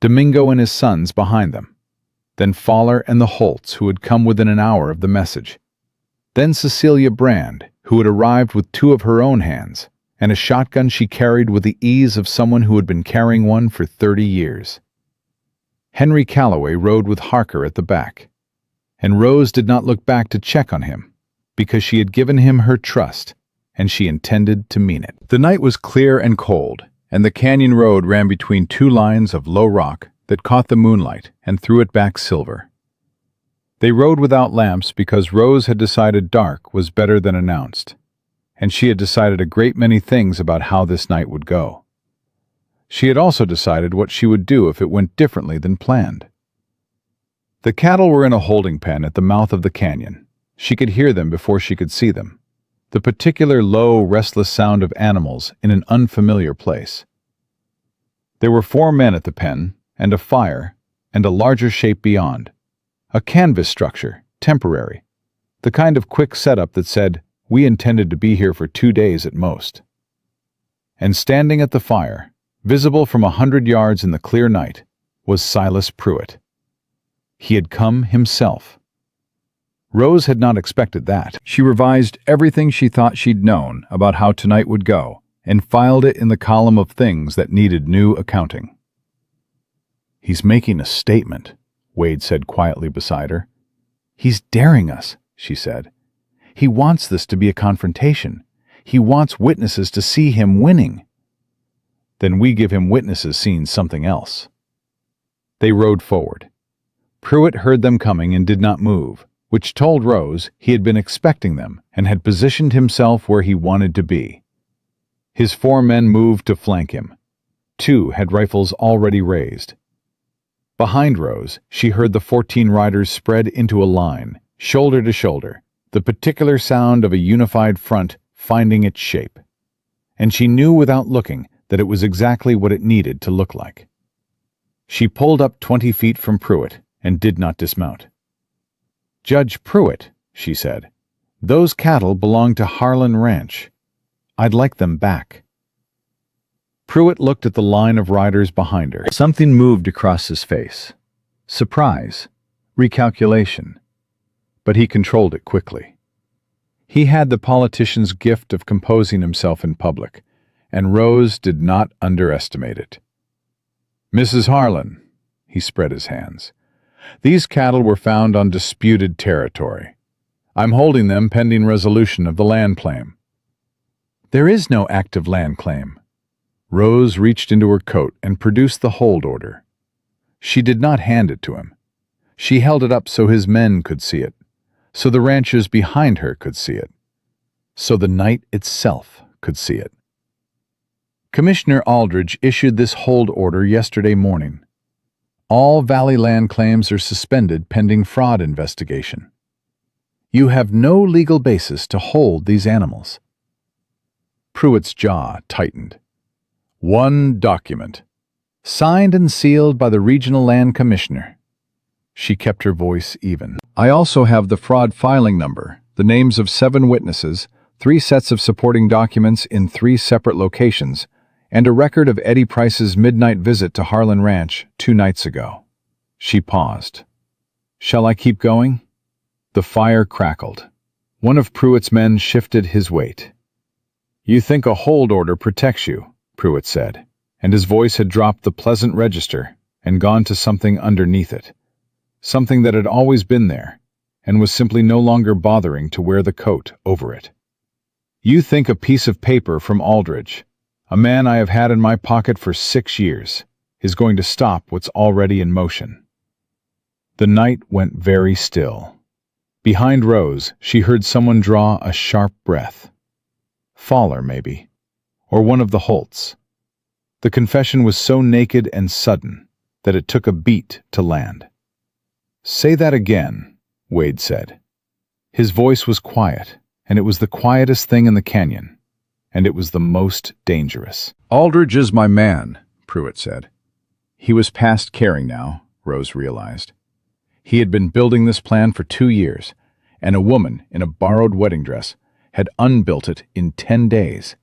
Domingo and his sons behind them, then Fowler and the Holtz, who had come within an hour of the message, then Cecilia Brand, who had arrived with 2 of her own hands, and a shotgun she carried with the ease of someone who had been carrying one for 30 years. Henry Calloway rode with Harker at the back, and Rose did not look back to check on him, because she had given him her trust, and she intended to mean it. The night was clear and cold, and the canyon road ran between 2 lines of low rock that caught the moonlight and threw it back silver. They rode without lamps because Rose had decided dark was better than announced, and she had decided a great many things about how this night would go. She had also decided what she would do if it went differently than planned. The cattle were in a holding pen at the mouth of the canyon. She could hear them before she could see them, the particular low, restless sound of animals in an unfamiliar place. There were 4 men at the pen, and a fire, and a larger shape beyond. A canvas structure, temporary, the kind of quick setup that said, "We intended to be here for 2 days at most." And standing at the fire, visible from 100 yards in the clear night, was Silas Pruitt. He had come himself. Rose had not expected that. She revised everything she thought she'd known about how tonight would go, and filed it in the column of things that needed new accounting. He's making a statement, Wade said quietly beside her. He's daring us, she said. He wants this to be a confrontation. He wants witnesses to see him winning. Then we give him witnesses seeing something else. They rode forward. Pruitt heard them coming and did not move, which told Rose he had been expecting them and had positioned himself where he wanted to be. His 4 men moved to flank him. 2 had rifles already raised. Behind Rose, she heard the 14 riders spread into a line, shoulder to shoulder, the particular sound of a unified front finding its shape. And she knew without looking that it was exactly what it needed to look like. She pulled up 20 feet from Pruitt and did not dismount. Judge Pruitt, she said, those cattle belong to Harlan Ranch. I'd like them back. Pruitt looked at the line of riders behind her. Something moved across his face. Surprise, recalculation. But he controlled it quickly. He had the politician's gift of composing himself in public, and Rose did not underestimate it. "Mrs. Harlan," he spread his hands, "these cattle were found on disputed territory. I'm holding them pending resolution of the land claim." "There is no active land claim." Rose reached into her coat and produced the hold order. She did not hand it to him. She held it up so his men could see it, so the ranchers behind her could see it, so the night itself could see it. "Commissioner Aldridge issued this hold order yesterday morning. All Valley land claims are suspended pending fraud investigation. You have no legal basis to hold these animals." Pruitt's jaw tightened. "One document, signed and sealed by the Regional Land Commissioner." She kept her voice even. "I also have the fraud filing number, the names of 7 witnesses, 3 sets of supporting documents in 3 separate locations, and a record of Eddie Price's midnight visit to Harlan Ranch 2 nights ago." She paused. "Shall I keep going?" The fire crackled. One of Pruitt's men shifted his weight. "You think a hold order protects you," Pruitt said, and his voice had dropped the pleasant register and gone to something underneath it, something that had always been there and was simply no longer bothering to wear the coat over it. "You think a piece of paper from Aldridge, a man I have had in my pocket for 6 years, is going to stop what's already in motion." The night went very still. Behind Rose, she heard someone draw a sharp breath. Fowler, maybe, or one of the Holts. The confession was so naked and sudden that it took a beat to land. "Say that again," Wade said. His voice was quiet, and it was the quietest thing in the canyon, and it was the most dangerous. "Aldridge is my man," Pruitt said. He was past caring now, Rose realized. He had been building this plan for 2 years, and a woman in a borrowed wedding dress had unbuilt it in 10 days,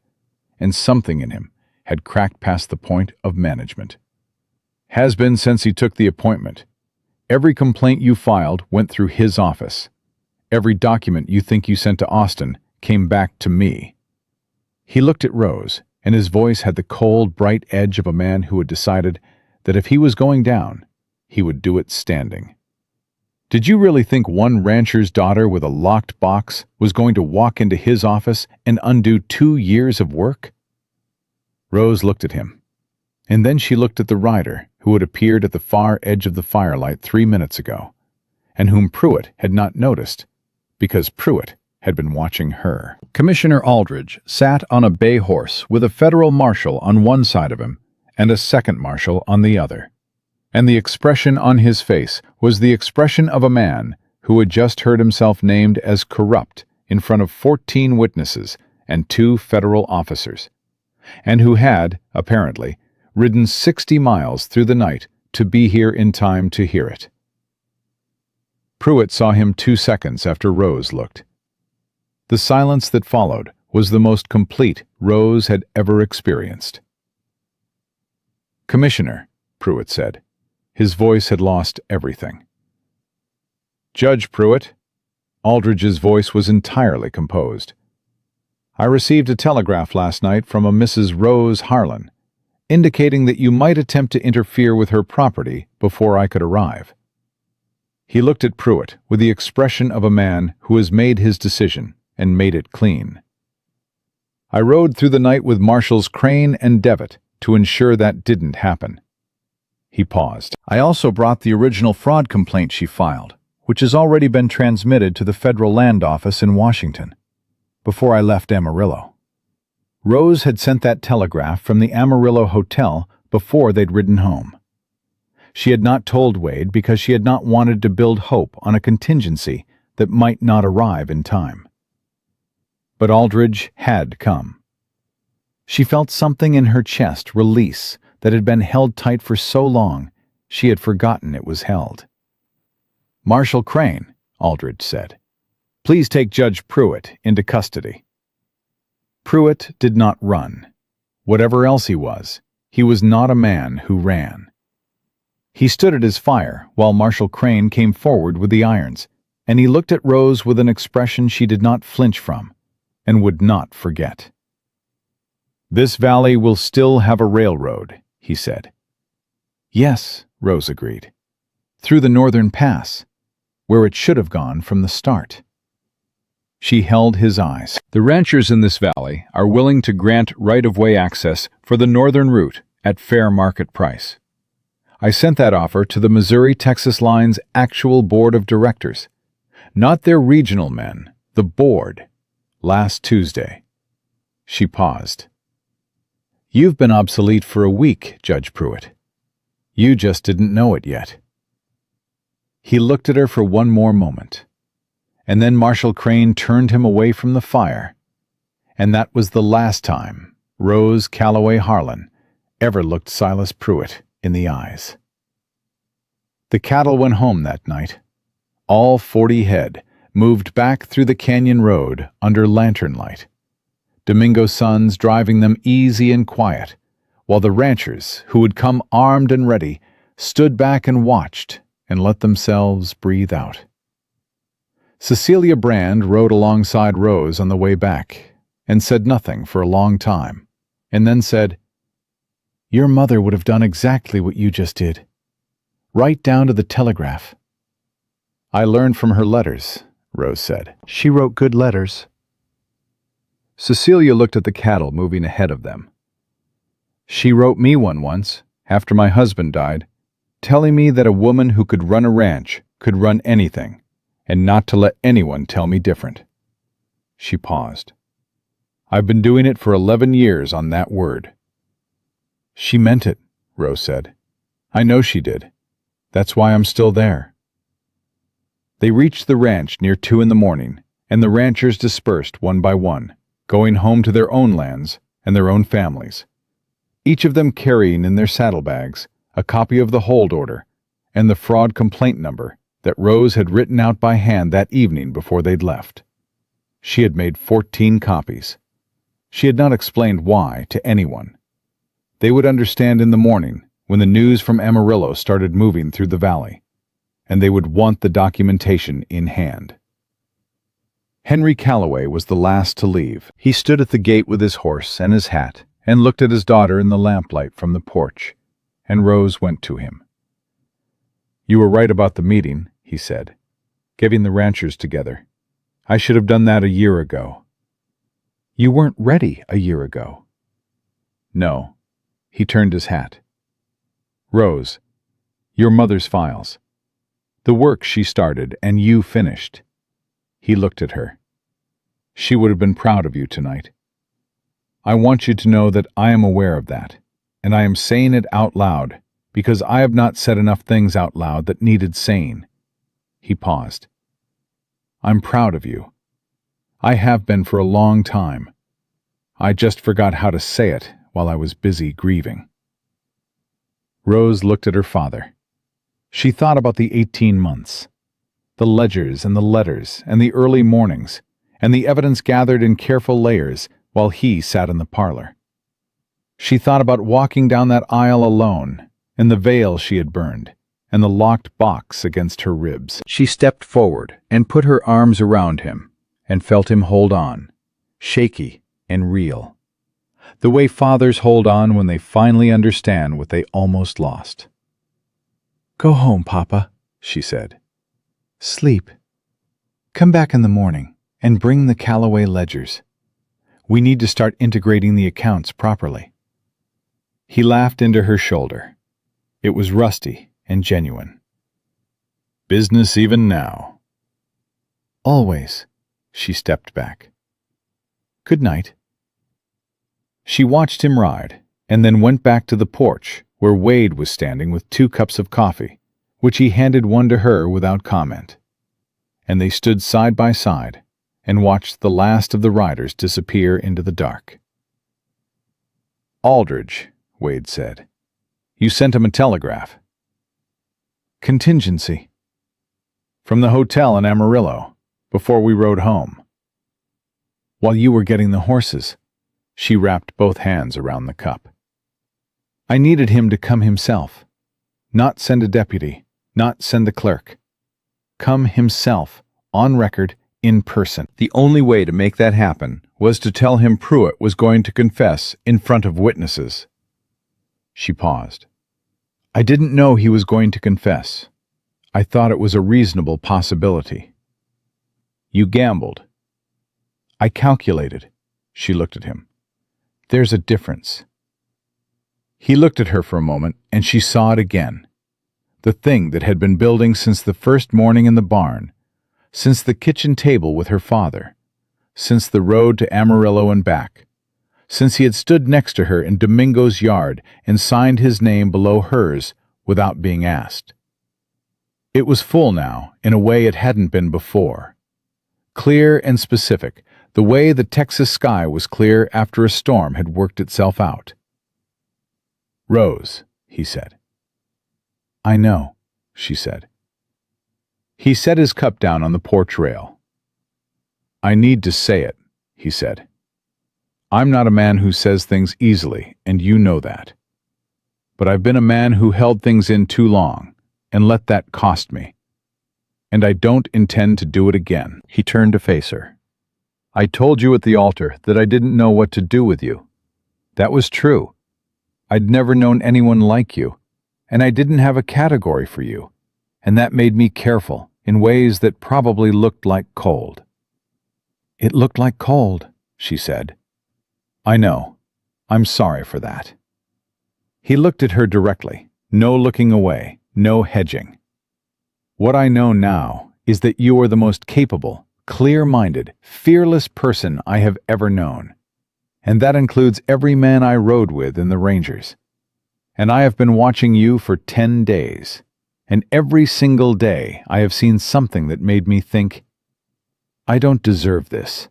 and something in him had cracked past the point of management. "Has been since he took the appointment. Every complaint you filed went through his office. Every document you think you sent to Austin came back to me." He looked at Rose, and his voice had the cold, bright edge of a man who had decided that if he was going down, he would do it standing. "Did you really think one rancher's daughter with a locked box was going to walk into his office and undo 2 years of work?" Rose looked at him, and then she looked at the rider who had appeared at the far edge of the firelight 3 minutes ago, and whom Pruitt had not noticed, because Pruitt had been watching her. Commissioner Aldridge sat on a bay horse with a federal marshal on one side of him and a second marshal on the other, and the expression on his face was the expression of a man who had just heard himself named as corrupt in front of 14 witnesses and 2 federal officers, and who had, apparently, ridden 60 miles through the night to be here in time to hear it. Pruitt saw him 2 seconds after Rose looked. The silence that followed was the most complete Rose had ever experienced. "Commissioner," Pruitt said. His voice had lost everything. "Judge Pruitt." Aldridge's voice was entirely composed. "I received a telegraph last night from a Mrs. Rose Harlan, indicating that you might attempt to interfere with her property before I could arrive." He looked at Pruitt with the expression of a man who has made his decision and made it clean. "I rode through the night with Marshals Crane and Devitt to ensure that didn't happen." He paused. "I also brought the original fraud complaint she filed, which has already been transmitted to the Federal Land Office in Washington, before I left Amarillo." Rose had sent that telegraph from the Amarillo Hotel before they'd ridden home. She had not told Wade because she had not wanted to build hope on a contingency that might not arrive in time. But Aldridge had come. She felt something in her chest release that had been held tight for so long she had forgotten it was held. "Marshal Crane," Aldridge said, "please take Judge Pruitt into custody." Pruitt did not run. Whatever else he was not a man who ran. He stood at his fire while Marshal Crane came forward with the irons, and he looked at Rose with an expression she did not flinch from and would not forget. "This valley will still have a railroad," he said. "Yes," Rose agreed. "Through the northern pass, where it should have gone from the start." She held his eyes. "The ranchers in this valley are willing to grant right-of-way access for the northern route at fair market price. I sent that offer to the Missouri-Texas Line's actual board of directors, not their regional men, the board, last Tuesday." She paused. "You've been obsolete for a week, Judge Pruitt. You just didn't know it yet." He looked at her for one more moment, and then Marshal Crane turned him away from the fire, and that was the last time Rose Calloway Harlan ever looked Silas Pruitt in the eyes. The cattle went home that night. All 40 head moved back through the canyon road under lantern light, Domingo sons driving them easy and quiet, while the ranchers, who had come armed and ready, stood back and watched and let themselves breathe out. Cecilia Brand rode alongside Rose on the way back and said nothing for a long time, and then said, "Your mother would have done exactly what you just did, right down to the telegraph." "I learned from her letters," Rose said. "She wrote good letters." Cecilia looked at the cattle moving ahead of them. "She wrote me one once, after my husband died, telling me that a woman who could run a ranch could run anything, and not to let anyone tell me different." She paused. "I've been doing it for 11 years on that word." "She meant it," Rose said. "I know she did. That's why I'm still there." They reached the ranch near 2 in the morning, and the ranchers dispersed one by one, going home to their own lands and their own families, each of them carrying in their saddlebags a copy of the hold order and the fraud complaint number that Rose had written out by hand that evening before they'd left. She had made 14 copies. She had not explained why to anyone. They would understand in the morning when the news from Amarillo started moving through the valley, and they would want the documentation in hand. Henry Calloway was the last to leave. He stood at the gate with his horse and his hat and looked at his daughter in the lamplight from the porch, and Rose went to him. "You were right about the meeting," he said, "getting the ranchers together. I should have done that a year ago." "You weren't ready a year ago." "No." He turned his hat. "Rose, your mother's files. The work she started and you finished." He looked at her. "She would have been proud of you tonight. I want you to know that I am aware of that, and I am saying it out loud because I have not said enough things out loud that needed saying." He paused. "I'm proud of you. I have been for a long time. I just forgot how to say it while I was busy grieving." Rose looked at her father. She thought about the 18 months, the ledgers and the letters and the early mornings, and the evidence gathered in careful layers while he sat in the parlor. She thought about walking down that aisle alone, and the veil she had burned, and the locked box against her ribs. She stepped forward and put her arms around him, and felt him hold on, shaky and real, the way fathers hold on when they finally understand what they almost lost. "Go home, Papa," she said. "Sleep. Come back in the morning and bring the Calloway ledgers. We need to start integrating the accounts properly." He laughed into her shoulder. It was rusty and genuine. "Business even now." "Always." She stepped back. "Good night." She watched him ride, and then went back to the porch where Wade was standing with 2 cups of coffee, which he handed one to her without comment. And they stood side by side and watched the last of the riders disappear into the dark. "Aldridge," Wade said. "You sent him a telegraph." "Contingency." "From the hotel in Amarillo, before we rode home." "While you were getting the horses." She wrapped both hands around the cup. "I needed him to come himself. Not send a deputy, not send the clerk. Come himself, on record, in person. The only way to make that happen was to tell him Pruitt was going to confess in front of witnesses. She paused. I didn't know he was going to confess. I thought it was a reasonable possibility. You gambled. I calculated. She looked at him. There's a difference. He looked at her for a moment, and she saw it again. The thing that had been building since the first morning in the barn, since the kitchen table with her father, since the road to Amarillo and back, since he had stood next to her in Domingo's yard and signed his name below hers without being asked. It was full now in a way it hadn't been before. Clear and specific, the way the Texas sky was clear after a storm had worked itself out. Rose, he said. I know, she said. He set his cup down on the porch rail. I need to say it, he said. I'm not a man who says things easily, and you know that. But I've been a man who held things in too long, and let that cost me. And I don't intend to do it again. He turned to face her. I told you at the altar that I didn't know what to do with you. That was true. I'd never known anyone like you, and I didn't have a category for you, and that made me careful in ways that probably looked like cold. It looked like cold, she said. I know. I'm sorry for that. He looked at her directly, no looking away, no hedging. What I know now is that you are the most capable, clear-minded, fearless person I have ever known. And that includes every man I rode with in the Rangers. And I have been watching you for 10 days, and every single day I have seen something that made me think, I don't deserve this.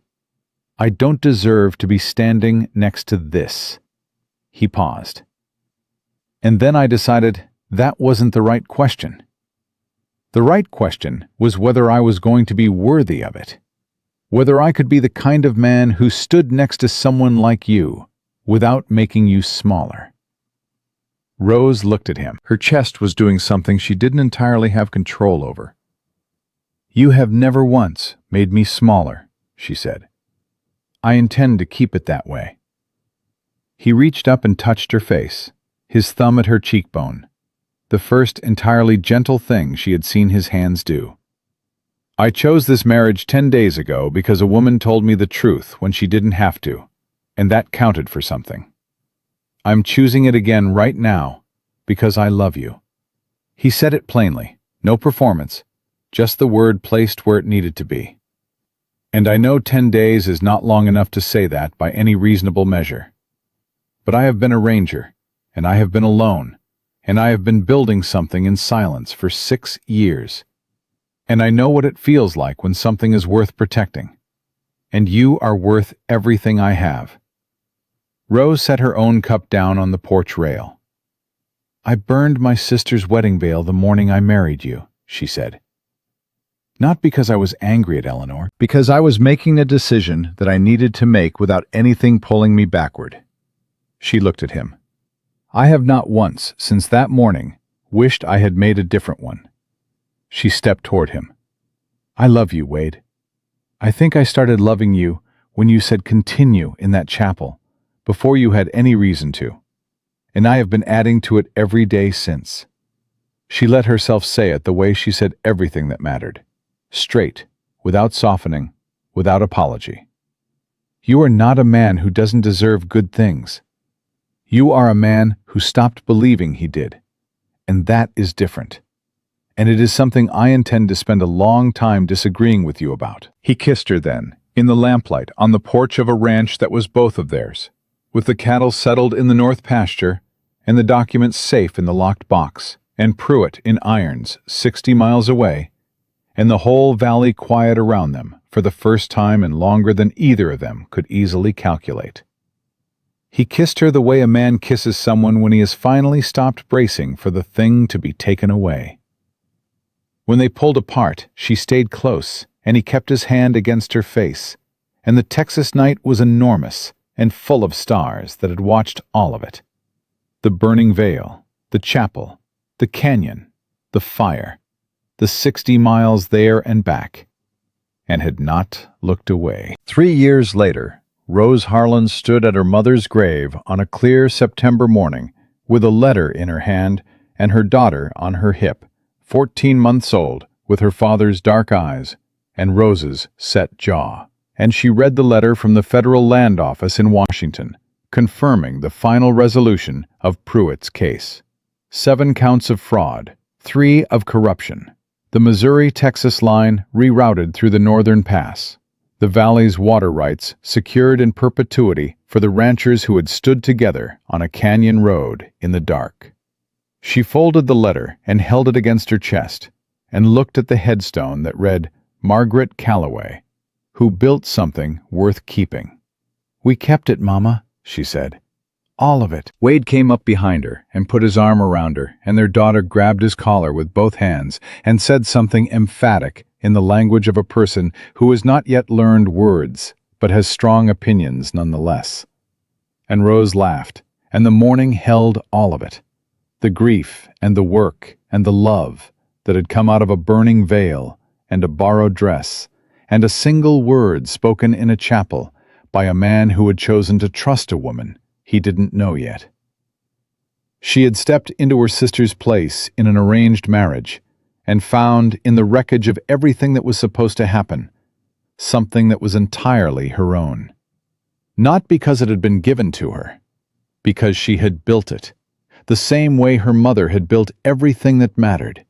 I don't deserve to be standing next to this. He paused. And then I decided that wasn't the right question. The right question was whether I was going to be worthy of it. Whether I could be the kind of man who stood next to someone like you without making you smaller. Rose looked at him. Her chest was doing something she didn't entirely have control over. You have never once made me smaller, she said. I intend to keep it that way. He reached up and touched her face, his thumb at her cheekbone, the first entirely gentle thing she had seen his hands do. I chose this marriage 10 days ago because a woman told me the truth when she didn't have to, and that counted for something. I'm choosing it again right now because I love you. He said it plainly, no performance, just the word placed where it needed to be. And I know 10 days is not long enough to say that by any reasonable measure. But I have been a ranger, and I have been alone, and I have been building something in silence for 6 years. And I know what it feels like when something is worth protecting. And you are worth everything I have. Rose set her own cup down on the porch rail. I burned my sister's wedding veil the morning I married you, she said. Not because I was angry at Eleanor, because I was making a decision that I needed to make without anything pulling me backward. She looked at him. I have not once, since that morning, wished I had made a different one. She stepped toward him. I love you, Wade. I think I started loving you when you said continue in that chapel, before you had any reason to. And I have been adding to it every day since. She let herself say it the way she said everything that mattered. Straight, without softening, without apology. You are not a man who doesn't deserve good things. You are a man who stopped believing he did. And that is different. And it is something I intend to spend a long time disagreeing with you about. He kissed her then, in the lamplight, on the porch of a ranch that was both of theirs, with the cattle settled in the north pasture, and the documents safe in the locked box, and Pruitt in irons 60 miles away, and the whole valley quiet around them for the first time and longer than either of them could easily calculate. He kissed her the way a man kisses someone when he has finally stopped bracing for the thing to be taken away. When they pulled apart, she stayed close, and he kept his hand against her face, and the Texas night was enormous and full of stars that had watched all of it. The burning veil, the chapel, the canyon, the fire, the 60 miles there and back, and had not looked away. 3 years later, Rose Harlan stood at her mother's grave on a clear September morning with a letter in her hand and her daughter on her hip, 14 months old, with her father's dark eyes and Rose's set jaw. And she read the letter from the Federal Land Office in Washington, confirming the final resolution of Pruitt's case. 7 counts of fraud, 3 of corruption. The Missouri-Texas line rerouted through the Northern Pass. The valley's water rights secured in perpetuity for the ranchers who had stood together on a canyon road in the dark. She folded the letter and held it against her chest, and looked at the headstone that read, Margaret Calloway, who built something worth keeping. "We kept it, Mama," she said. "All of it." Wade came up behind her and put his arm around her, and their daughter grabbed his collar with both hands and said something emphatic in the language of a person who has not yet learned words, but has strong opinions nonetheless. And Rose laughed, and the morning held all of it. The grief and the work and the love that had come out of a burning veil and a borrowed dress, and a single word spoken in a chapel by a man who had chosen to trust a woman he didn't know yet. She had stepped into her sister's place in an arranged marriage and found, in the wreckage of everything that was supposed to happen, something that was entirely her own. Not because it had been given to her, because she had built it, the same way her mother had built everything that mattered,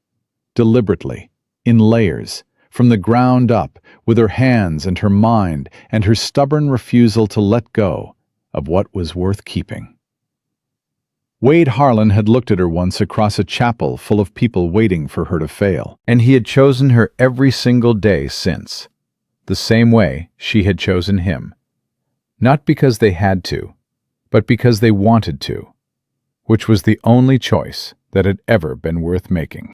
deliberately, in layers, from the ground up, with her hands and her mind and her stubborn refusal to let go of what was worth keeping. Wade Harlan had looked at her once across a chapel full of people waiting for her to fail, and he had chosen her every single day since, the same way she had chosen him. Not because they had to, but because they wanted to, which was the only choice that had ever been worth making.